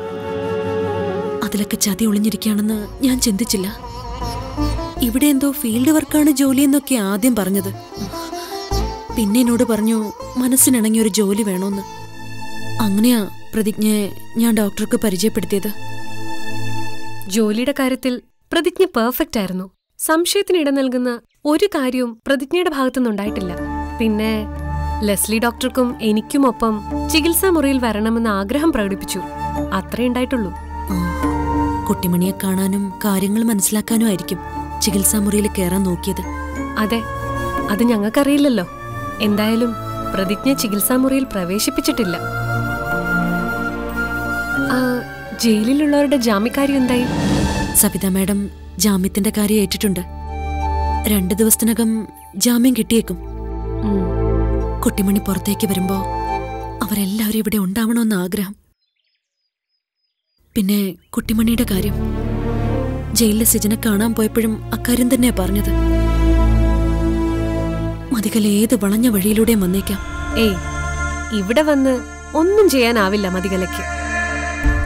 S3: അതിലൊക്കെ ചതി ഒളിഞ്ഞിരിക്കുകയാണെന്ന് ഞാൻ ചിന്തിച്ചില്ല. ഇവിടെ എന്തോ ഫീൽഡ് വർക്കാണ് ജോലിയെന്നൊക്കെ ആദ്യം പറഞ്ഞത്. പിന്നെ എന്നോട് പറഞ്ഞു മനസ്സിനിണങ്ങിയ ഒരു ജോലി വേണോന്ന്. അങ്ങനെയാ പ്രതിജ്ഞയെ ഞാൻ ഡോക്ടർക്ക് പരിചയപ്പെടുത്തിയത്.
S11: ജോലിയുടെ കാര്യത്തിൽ പ്രതിജ്ഞ പെർഫെക്റ്റ് ആയിരുന്നു. സംശയത്തിന് ഇട നൽകുന്ന ഒരു കാര്യവും പ്രതിജ്ഞയുടെ ഭാഗത്തുനിന്നുണ്ടായിട്ടില്ല. പിന്നെ ലെസ്ലി ഡോക്ടർക്കും എനിക്കുമൊപ്പം ചികിത്സാ മുറിയിൽ വരണമെന്ന് ആഗ്രഹം പ്രകടിപ്പിച്ചു. അത്രേ ഉണ്ടായിട്ടുള്ളൂ.
S3: കുട്ടിമണിയെ കാണാനും കാര്യങ്ങൾ മനസ്സിലാക്കാനും ആയിരിക്കും ചികിത്സാ മുറിയിൽ കയറാൻ നോക്കിയത്.
S11: അതെ, അത് ഞങ്ങൾക്കറിയില്ലല്ലോ. എന്തായാലും പ്രതിജ്ഞ ചികിത്സാ മുറിയിൽ പ്രവേശിപ്പിച്ചിട്ടില്ല. ജയിലിലുള്ളവരുടെ ജാമ്യക്കാര്യം എന്തായി?
S3: സവിത മാഡം ജാമ്യത്തിന്റെ കാര്യം ഏറ്റിട്ടുണ്ട്. 2 ദിവസത്തിനകം ജാമ്യം കിട്ടിയേക്കും. കുട്ടിമണി പുറത്തേക്ക് വരുമ്പോ അവരെല്ലാവരും ഇവിടെ ഉണ്ടാവണമെന്ന് ആഗ്രഹം. പിന്നെ കുട്ടിമണിയുടെ കാര്യം ജയിലിലെ സിജനെ കാണാൻ പോയപ്പോഴും അക്കാര്യം തന്നെയാ പറഞ്ഞത്. മതികല ഏത് വളഞ്ഞ വഴിയിലൂടെയും വന്നേക്കാം.
S11: ഏയ്, ഇവിടെ വന്ന് ഒന്നും ചെയ്യാനാവില്ല മതികലയ്ക്ക്.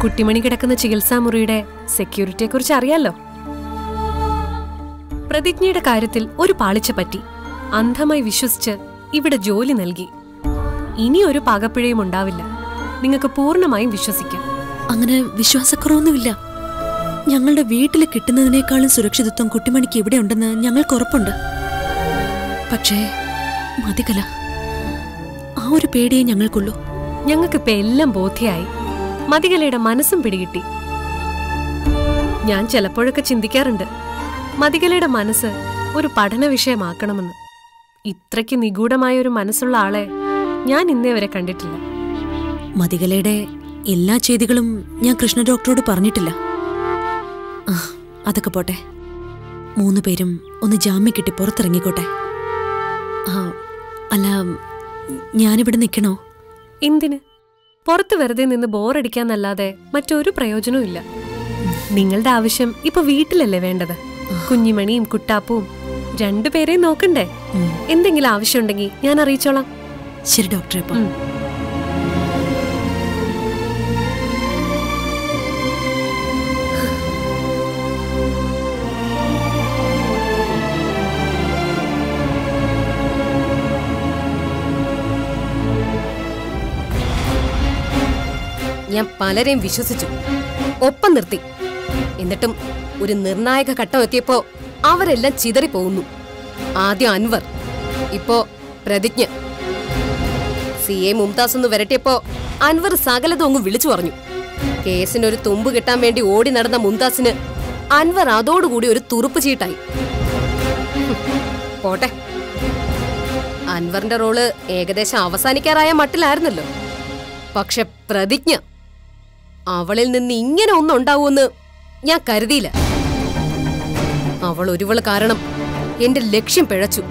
S11: കുട്ടിമണി കിടക്കുന്ന ചികിത്സാ മുറിയുടെ സെക്യൂരിറ്റിയെ കുറിച്ച് അറിയാലോ. പ്രതിജ്ഞയുടെ കാര്യത്തിൽ ഒരു പാളിച്ച പറ്റി. അന്ധമായി വിശ്വസിച്ച് ഇവിടെ ജോലി നൽകി. ഇനി ഒരു പാകപ്പിഴയും ഉണ്ടാവില്ല. നിങ്ങൾക്ക് പൂർണ്ണമായും വിശ്വസിക്കാം.
S3: അങ്ങനെ വിശ്വാസക്കുറവൊന്നുമില്ല. ഞങ്ങളുടെ വീട്ടിൽ കിട്ടുന്നതിനേക്കാളും സുരക്ഷിതത്വം കുട്ടിമണിക്ക് ഇവിടെ ഉണ്ടെന്ന് ഞങ്ങൾക്ക് ഉറപ്പുണ്ട്. പക്ഷേ മതികല, ആ ഒരു പേടിയെ ഞങ്ങൾക്കുള്ളൂ.
S11: ഞങ്ങൾക്കിപ്പോ എല്ലാം ബോധ്യായി. മതികലയുടെ മനസ്സും പിടികിട്ടി. ഞാൻ ചിലപ്പോഴൊക്കെ ചിന്തിക്കാറുണ്ട്, മതികലയുടെ മനസ്സ് ഒരു പഠന വിഷയമാക്കണമെന്ന്. ഇത്രയ്ക്ക് നിഗൂഢമായ ഒരു മനസ്സുള്ള ആളെ ഞാൻ ഇന്നേ വരെ കണ്ടിട്ടില്ല.
S3: മതികലയുടെ എല്ലാ ചെയ്തികളും ഞാൻ കൃഷ്ണ ഡോക്ടറോട് പറഞ്ഞിട്ടില്ല. അതൊക്കെ പോട്ടെ. 3 പേരും ഒന്ന് ജാമ്യം കിട്ടി പുറത്തിറങ്ങിക്കോട്ടെ. അല്ല, ഞാനിവിടെ നിൽക്കണോ?
S11: എന്തിന്? പുറത്ത് വെറുതെ നിന്ന് ബോറടിക്കാന്നല്ലാതെ മറ്റൊരു പ്രയോജനവും ഇല്ല. നിങ്ങളുടെ ആവശ്യം ഇപ്പൊ വീട്ടിലല്ലേ വേണ്ടത്? കുഞ്ഞിമണിയും കുട്ടാപ്പും 2 പേരെയും നോക്കണ്ടേ? എന്തെങ്കിലും ആവശ്യമുണ്ടെങ്കിൽ ഞാൻ അറിയിച്ചോളാം.
S3: ശരി ഡോക്ടറെ.
S7: ഞാൻ പലരെയും വിശ്വസിച്ചു, ഒപ്പം നിർത്തി. എന്നിട്ടും ഒരു നിർണായക ഘട്ടം എത്തിയപ്പോ അവരെല്ലാം ചിതറിപ്പോകുന്നു. ആദ്യം അൻവർ, ഇപ്പോ പ്രതിജ്ഞ. CA മുംതാസ് ഒന്ന് വരട്ടിയപ്പോ അൻവർ സകലതും അങ്ങ് വിളിച്ചു പറഞ്ഞു. കേസിനൊരു തുമ്പ് കിട്ടാൻ വേണ്ടി ഓടി നടന്ന മുംതാസിന് അൻവർ അതോടുകൂടി ഒരു തുറുപ്പ് ചീട്ടായി. പോട്ടെ, അൻവറിന്റെ റോള് ഏകദേശം അവസാനിക്കാറായ മട്ടിലായിരുന്നല്ലോ. പക്ഷെ പ്രതിജ്ഞ അവളിൽ നിന്ന് ഇങ്ങനെ ഒന്നും ഉണ്ടാവുമെന്ന് ഞാൻ കരുതിയില്ല. അവൾ ഒരുവള് കാരണം എന്റെ ലക്ഷ്യം പിഴച്ചു.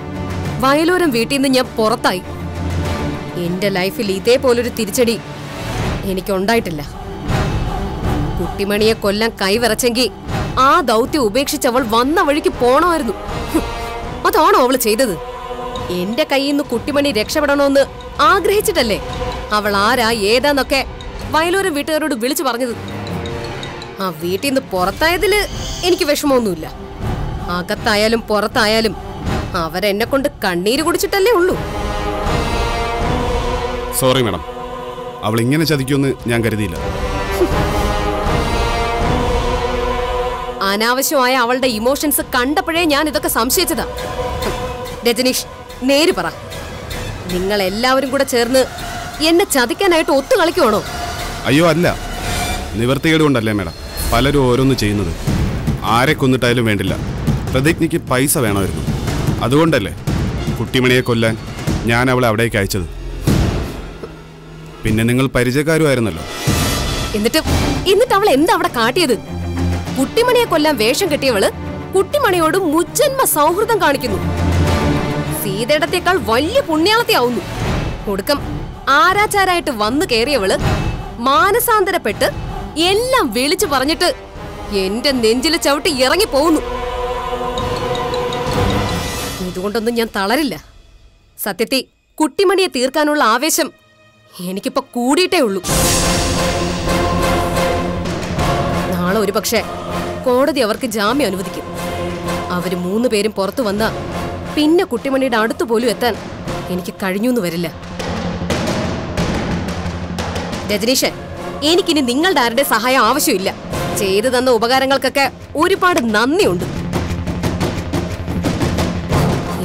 S7: വയലോരം വീട്ടിൽ നിന്ന് ഞാൻ പുറത്തായി. എന്റെ ലൈഫിൽ ഇതേപോലൊരു തിരിച്ചടി എനിക്കുണ്ടായിട്ടില്ല. കുട്ടിമണിയെ കൊല്ലാൻ കൈവിറച്ചെങ്കിൽ ആ ദൗത്യം ഉപേക്ഷിച്ച് അവൾ വന്ന വഴിക്ക് പോണമായിരുന്നു. അതാണോ അവള് ചെയ്തത്? എന്റെ കയ്യിൽ നിന്ന് കുട്ടിമണി രക്ഷപ്പെടണമെന്ന് ആഗ്രഹിച്ചിട്ടല്ലേ അവൾ ആരാ ഏതാന്നൊക്കെ വയലോരം വീട്ടുകാരോട് വിളിച്ചു പറഞ്ഞത്. ആ വീട്ടിൽ നിന്ന് പുറത്തായതില് എനിക്ക് വിഷമമൊന്നുമില്ല. അകത്തായാലും പുറത്തായാലും അവരെന്നെ കൊണ്ട് കണ്ണീര് കുടിച്ചിട്ടല്ലേ ഉള്ളൂ.
S12: സോറി മാഡം, അവൾ ഇങ്ങനെ ചതിക്കുമെന്ന് ഞാൻ കരുതിയില്ല.
S7: അനാവശ്യമായ അവളുടെ ഇമോഷൻസ് കണ്ടപ്പോഴേ ഞാൻ ഇതൊക്കെ സംശയിച്ചതാ. രജനീഷ്, നേര് പറ, നിങ്ങൾ എല്ലാവരും കൂടെ ചേർന്ന് എന്നെ ചതിക്കാനായിട്ട് ഒത്തു കളിക്കുവാണോ?
S12: അയ്യോ അല്ല, നിവർത്തികേട് കൊണ്ടല്ലേ മാഡം പലരും ഓരോന്ന് ചെയ്യുന്നത്. ആരെ കൊന്നിട്ടായാലും വേണ്ടില്ല, പ്രതിജ്ഞയ്ക്ക് പൈസ വേണമായിരുന്നു. അതുകൊണ്ടല്ലേ കുട്ടിമണിയെ കൊല്ലാൻ ഞാൻ അവളെ അവിടേക്ക് അയച്ചത്. പിന്നെ നിങ്ങൾ പരിചയക്കാരുമായിരുന്നല്ലോ.
S7: എന്നിട്ട് അവൾ എന്താ അവിടെ കാട്ടിയത്? കുട്ടിമണിയെ കൊല്ലാൻ വേഷം കെട്ടിയവള് കുട്ടിമണിയോട് മുജ്ജന്മ സൗഹൃദം കാണിക്കുന്നു. സീതയുടത്തേക്കാൾ വലിയ പുണ്യാളത്തെയാവുന്നു. ഒടുക്കം ആരാച്ചാരായിട്ട് വന്നു കയറിയവള് മാനസാന്തരപ്പെട്ട് എല്ലാം വിളിച്ചു പറഞ്ഞിട്ട് എന്റെ നെഞ്ചില് ചവിട്ടി ഇറങ്ങി പോകുന്നു. ഇതുകൊണ്ടൊന്നും ഞാൻ തളരില്ല. സത്യത്തിൽ കുട്ടിമണിയെ തീർക്കാനുള്ള ആവേശം എനിക്കിപ്പോ കൂടിയിട്ടേ ഉള്ളൂ. നാളെ ഒരു പക്ഷേ കോടതി അവർക്ക് ജാമ്യം അനുവദിക്കും. അവര് 3 പേരും പുറത്തു വന്ന പിന്നെ കുട്ടിമണിയുടെ അടുത്തു പോലും എത്താൻ എനിക്ക് കഴിഞ്ഞൂന്ന് വരില്ല. രജനീഷ്, എനിക്കിനി നിങ്ങളുടെ ആരുടെ സഹായം ആവശ്യമില്ല. ചെയ്തു തന്ന ഉപകാരങ്ങൾക്കൊക്കെ ഒരുപാട് നന്ദിയുണ്ട്.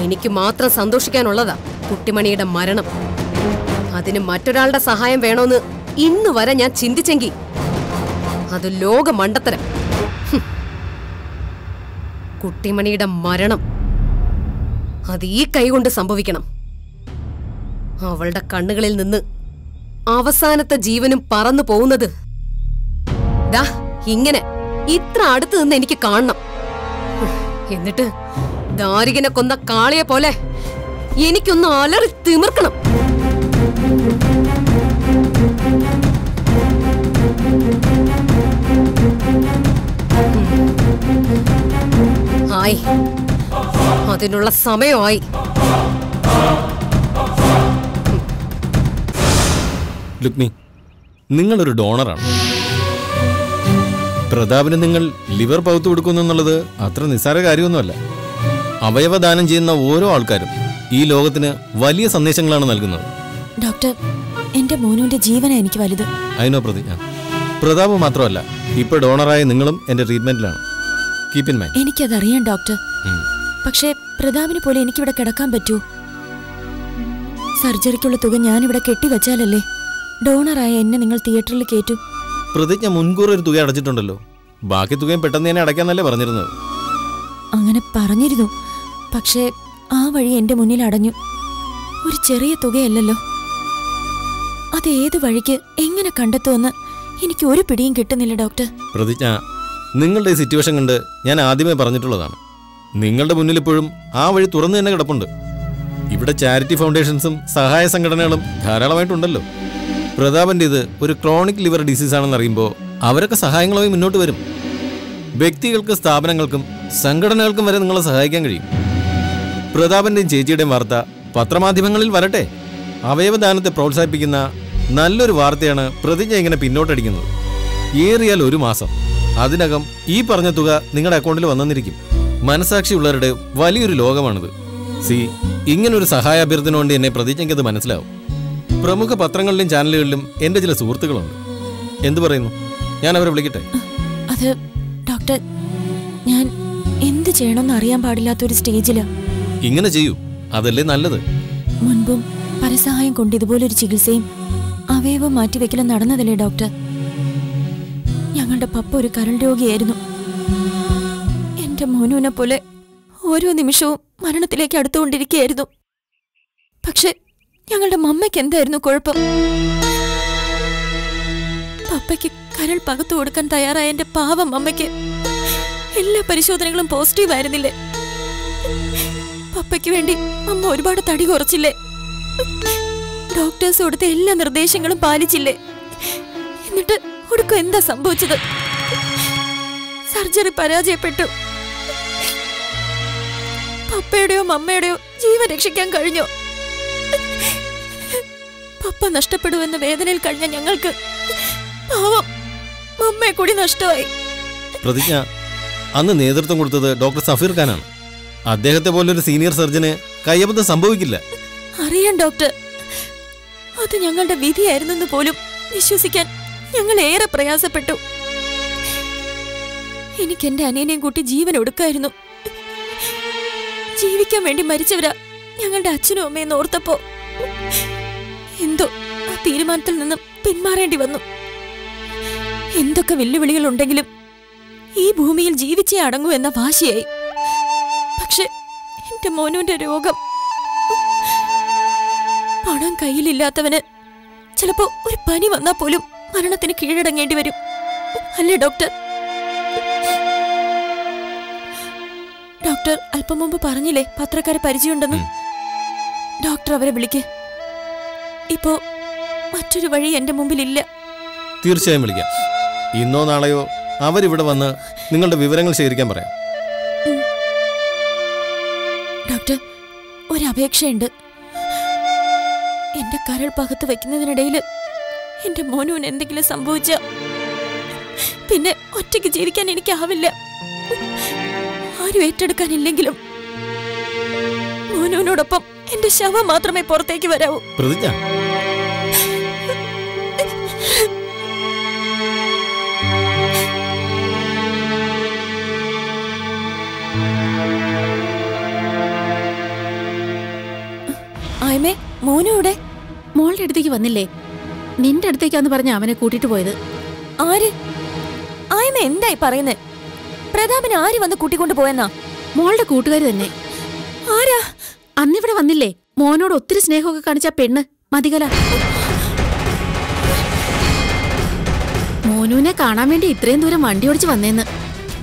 S7: എനിക്ക് മാത്രം സന്തോഷിക്കാനുള്ളതാ കുട്ടിമണിയുടെ മരണം. അതിന് മറ്റൊരാളുടെ സഹായം വേണോന്ന് ഇന്ന് വരെ ഞാൻ ചിന്തിച്ചെങ്കിൽ അത് ലോക മണ്ടത്തരം. കുട്ടിമണിയുടെ മരണം അത് ഈ കൈകൊണ്ട് സംഭവിക്കണം. അവളുടെ കണ്ണുകളിൽ നിന്ന് അവസാനത്തെ ജീവനും പറന്നു പോകുന്നത് ദാ ഇങ്ങനെ ഇത്ര അടുത്ത് നിന്ന് എനിക്ക് കാണണം. എന്നിട്ട് ദാരികനെ കൊന്ന കാളിയെ പോലെ എനിക്കൊന്ന് അലറി തിമിർക്കണം. ആയി, അതിനുള്ള സമയമായി.
S4: ലുക്മി, നിങ്ങളൊരു ഡോണറാണ്. പ്രതാപിന് നിങ്ങൾ ലിവർ പകുത്തു കൊടുക്കുന്നു എന്നുള്ളത് അത്ര നിസ്സാര കാര്യമൊന്നുമല്ല. അവയവദാനം ചെയ്യുന്ന ഓരോ ആൾക്കാരും ഈ ലോകത്തിന് വലിയ സന്ദേശങ്ങളാണ് നൽകുന്നത്.
S6: ഡോക്ടർ, എന്റെ മോനുവിന്റെ ജീവനാ എനിക്ക് വലുത്.
S4: അതിനോ പ്രതിജ്ഞ. പ്രതാപ് മാത്രമല്ല, ഇപ്പൊ ഡോണറായ നിങ്ങളും എന്റെ ട്രീറ്റ്മെന്റിലാണ്. Keep in mind.
S6: എനിക്കതറിയാം ഡോക്ടർ. പക്ഷേ പ്രതാപിനെ പോലെ എനിക്കിവിടെ കിടക്കാൻ പറ്റൂ? സർജറിക്കുള്ള തുക ഞാനിവിടെ കെട്ടിവെച്ചാലല്ലേ ഡോണറായ എന്നെ നിങ്ങൾ തിയേറ്ററിൽ കയറ്റൂ?
S4: പ്രതിജ്ഞ മുൻകൂർ ഒരു തുക അടച്ചിട്ടുണ്ടല്ലോ. ബാക്കി തുകയും പെട്ടെന്ന് തന്നെ അടയ്ക്കാന്നല്ലേ പറഞ്ഞിരുന്നത്?
S6: അങ്ങനെ പറഞ്ഞിരുന്നു. പക്ഷേ ആ വഴി എന്റെ മുന്നിൽ അടഞ്ഞു. ഒരു ചെറിയ തുകയല്ലല്ലോ. അത് ഏത് വഴിക്ക് എങ്ങനെ കണ്ടെത്തുമെന്ന് എനിക്ക് ഒരു പിടിയും കിട്ടുന്നില്ല ഡോക്ടർ.
S4: പ്രതിജ്ഞ, നിങ്ങളുടെ ഈ സിറ്റുവേഷൻ കണ്ട് ഞാൻ ആദ്യമേ പറഞ്ഞിട്ടുള്ളതാണ്. നിങ്ങളുടെ മുന്നിൽ ഇപ്പോഴും ആ വഴി തുറന്നു തന്നെ കിടപ്പുണ്ട്. ഇവിടെ ചാരിറ്റി ഫൗണ്ടേഷൻസും സഹായ സംഘടനകളും ധാരാളമായിട്ടുണ്ടല്ലോ. പ്രതാപന്റെ ഇത് ഒരു ക്രോണിക് ലിവർ ഡിസീസ് ആണെന്ന് അറിയുമ്പോൾ അവരൊക്കെ സഹായങ്ങളുമായി മുന്നോട്ട് വരും. വ്യക്തികൾക്ക്, സ്ഥാപനങ്ങൾക്കും സംഘടനകൾക്കും വരെ നിങ്ങളെ സഹായിക്കാൻ കഴിയും. പ്രതാപന്റെയും ചേച്ചിയുടെയും വാർത്ത പത്രമാധ്യമങ്ങളിൽ വരട്ടെ. അവയവദാനത്തെ പ്രോത്സാഹിപ്പിക്കുന്ന നല്ലൊരു വാർത്തയാണ് പ്രതിജ്ഞ ഇങ്ങനെ പിന്നോട്ടടിക്കുന്നത്. ഏറിയാൽ 1 മാസം, അതിനകം ഈ പറഞ്ഞ തുക നിങ്ങളുടെ അക്കൗണ്ടിൽ വന്നെന്നിരിക്കും. മനസാക്ഷിയുള്ളവരുടെ വലിയൊരു ലോകമാണിത്. ഇങ്ങനൊരു സഹായ അഭ്യർത്ഥന കൊണ്ട് എന്നെ പ്രതിജ്ഞയ്ക്കത് മനസ്സിലാവും. പ്രമുഖ പത്രങ്ങളിലും ചാനലുകളിലും എന്റെ ചില സുഹൃത്തുക്കളുണ്ട്. എന്തു പറയുന്നു? ഞാൻ അവരെ വിളിക്കട്ടെ?
S6: അത് ഡോക്ടർ, ഞാൻ എന്ത് ചെയ്യണമെന്ന് അറിയാൻ പാടില്ലാത്തൊരു സ്റ്റേജില്.
S4: ഇങ്ങനെ ചെയ്യൂ, അതല്ലേ നല്ലത്.
S6: മുൻപും പരസഹായം കൊണ്ട് ഇതുപോലൊരു ചികിത്സയും അവയവം മാറ്റിവെക്കലും നടന്നതല്ലേ ഡോക്ടർ? ഞങ്ങളുടെ പപ്പ ഒരു കരൾ രോഗിയായിരുന്നു. എന്റെ മോനുവിനെ പോലെ ഓരോ നിമിഷവും മരണത്തിലേക്ക് അടുത്തുകൊണ്ടിരിക്കുകയായിരുന്നു. പക്ഷെ ഞങ്ങളുടെ മമ്മയ്ക്ക് എന്തായിരുന്നു കുഴപ്പം? പപ്പയ്ക്ക് കരൾ പകത്തു കൊടുക്കാൻ തയ്യാറായ എന്റെ പാവം അമ്മയ്ക്ക് എല്ലാ പരിശോധനകളും പോസിറ്റീവ് ആയിരുന്നില്ലേ? പപ്പയ്ക്ക് വേണ്ടി അമ്മ ഒരുപാട് തടി കുറച്ചില്ലേ? ഡോക്ടേഴ്സ് കൊടുത്ത എല്ലാ നിർദ്ദേശങ്ങളും പാലിച്ചില്ലേ? എന്നിട്ട് ഒടുക്കം എന്താ സംഭവിച്ചത്? സർജറി പരാജയപ്പെട്ടു. പപ്പയുടെയോ മമ്മയുടെയോ ജീവൻ രക്ഷിക്കാൻ കഴിഞ്ഞോ? പപ്പ നഷ്ടപ്പെടുമെന്ന വേദനയിൽ കഴിഞ്ഞ ഞങ്ങൾക്ക് പാവം മമ്മയെ കൂടി നഷ്ടമായി.
S4: പ്രതിജ്ഞ, അന്ന് നേതൃത്വം കൊടുത്തത് ഡോക്ടർ സഫീർ ഖാനാണ്. അദ്ദേഹത്തെ പോലൊരു സീനിയർ സർജന് കയ്യബദ്ധം സംഭവിക്കില്ല.
S6: അറിയാം ഡോക്ടർ, അത് ഞങ്ങളുടെ വിധിയായിരുന്നെന്ന് പോലും വിശ്വസിക്കാൻ ഞങ്ങൾ ഏറെ പ്രയാസപ്പെട്ടു. എനിക്ക് എന്റെ അനിയനെയും കൂട്ടി ജീവൻ ഒടുക്കായിരുന്നു. ജീവിക്കാൻ വേണ്ടി മരിച്ചവരാ ഞങ്ങളുടെ അച്ഛനും അമ്മയും ഓർത്തപ്പോ എന്തോ ആ തീരുമാനത്തിൽ നിന്നും പിന്മാറേണ്ടി വന്നു. എന്തൊക്കെ വെല്ലുവിളികൾ ഉണ്ടെങ്കിലും ഈ ഭൂമിയിൽ ജീവിച്ചേ അടങ്ങൂ എന്ന വാശിയായി. പക്ഷെ എന്റെ മോനുവിന്റെ രോഗം, പണം കയ്യിലില്ലാത്തവന് ചിലപ്പോ ഒരു പനി വന്നാ പോലും മരണത്തിന് കീഴടങ്ങേണ്ടി വരും, അല്ലേ ഡോക്ടർ? ഡോക്ടർ അല്പം മുമ്പ് പറഞ്ഞില്ലേ പത്രക്കാരെ പരിചയമുണ്ടെന്ന്. ഡോക്ടർ അവരെ വിളിക്ക്. ഇപ്പോ മറ്റൊരു വഴി എന്റെ മുമ്പിലില്ല.
S4: തീർച്ചയായും വിളിക്കാം. ഇന്നോ നാളെയോ അവരിവിടെ വന്ന് നിങ്ങളുടെ വിവരങ്ങൾ ശേഖരിക്കാൻ പറയാം.
S6: ഡോക്ടർ, ഒരപേക്ഷയുണ്ട്. എന്റെ കരൾ പകത്ത് വെക്കുന്നതിനിടയിൽ എന്റെ മോനൂന് എന്തെങ്കിലും സംഭവിച്ച പിന്നെ ഒറ്റയ്ക്ക് ജീവിക്കാൻ എനിക്കാവില്ല. ആരും ഏറ്റെടുക്കാനില്ലെങ്കിലും മോനൂനോടൊപ്പം എന്റെ ശവം മാത്രമേ പുറത്തേക്ക് വരാവൂ.
S4: പ്രതിജ്ഞ,
S6: ആയമേ, മോനൂടെ
S13: മോളുടെ അടുത്തേക്ക് വന്നില്ലേ? നിന്റെ അടുത്തേക്കാന്ന് പറഞ്ഞ അവനെ കൂട്ടിട്ട് പോയത്.
S6: ആര്? ആയമേ എന്തായി പറയുന്നേ? പ്രതാപനെ ആര് വന്ന് കൂട്ടിക്കൊണ്ട് പോയെന്നാ?
S13: മോളുടെ കൂട്ടുകാരി തന്നെ.
S6: ആരാ?
S13: അന്നിവിടെ വന്നില്ലേ മോനോട് ഒത്തിരി സ്നേഹമൊക്കെ കാണിച്ച പെണ്ണ് മതികല. മോനുവിനെ കാണാൻ വേണ്ടി ഇത്രയും ദൂരം വണ്ടി ഓടിച്ച് വന്നേന്ന്.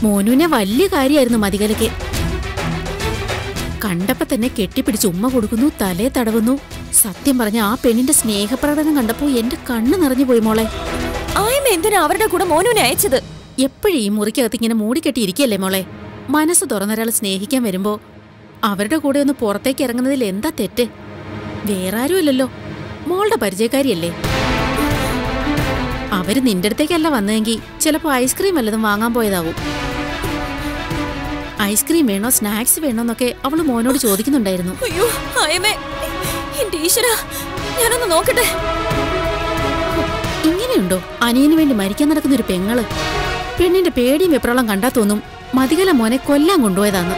S13: മോനുവിനെ വലിയ കാര്യമായിരുന്നു മതികലയ്ക്ക്. കണ്ടപ്പോ തന്നെ കെട്ടിപ്പിടിച്ച് ഉമ്മ കൊടുക്കുന്നു, തലേ തടവുന്നു. സത്യം പറഞ്ഞ ആ പെണ്ണിന്റെ സ്നേഹപ്രകടനം കണ്ടപ്പോ എന്റെ കണ്ണ് നിറഞ്ഞു പോയി മോളെ.
S6: ആയമ എന്തിനാ അവരുടെ കൂടെ മോനുവിനെ അയച്ചത്?
S13: എപ്പോഴും ഈ മുറിക്കകത്ത് ഇങ്ങനെ മൂടിക്കെട്ടിയിരിക്കല്ലേ മോളെ? മനസ്സ് തുറന്നൊരാൾ സ്നേഹിക്കാൻ വരുമ്പോ അവരുടെ കൂടെ ഒന്ന് പുറത്തേക്ക് ഇറങ്ങുന്നതിൽ എന്താ തെറ്റ്? വേറെ ആരുമല്ലല്ലോ, മോളുടെ പരിചയക്കാരിയല്ലേ. അവര് നിന്റെ അടുത്തേക്കല്ല വന്നതെങ്കിൽ ചിലപ്പോ ഐസ്ക്രീം വല്ലതും വാങ്ങാൻ പോയതാവും. ഐസ്ക്രീം വേണോ സ്നാക്സ് വേണോന്നൊക്കെ അവള് മോനോട് ചോദിക്കുന്നുണ്ടായിരുന്നു.
S6: അയ്യോ ആയമേ, എന്റെ ഈശ്വരാ, ഞാനൊന്ന് നോക്കട്ടെ.
S13: ഇങ്ങനെയുണ്ടോ അനിയന് വേണ്ടി മരിക്കാൻ നടക്കുന്നൊരു പെങ്ങള്? പെണ്ണിന്റെ പേടിയും വെപ്രാളം കണ്ടാ തോന്നും മതികല മോനെ കൊല്ലാൻ കൊണ്ടുപോയതാന്ന്.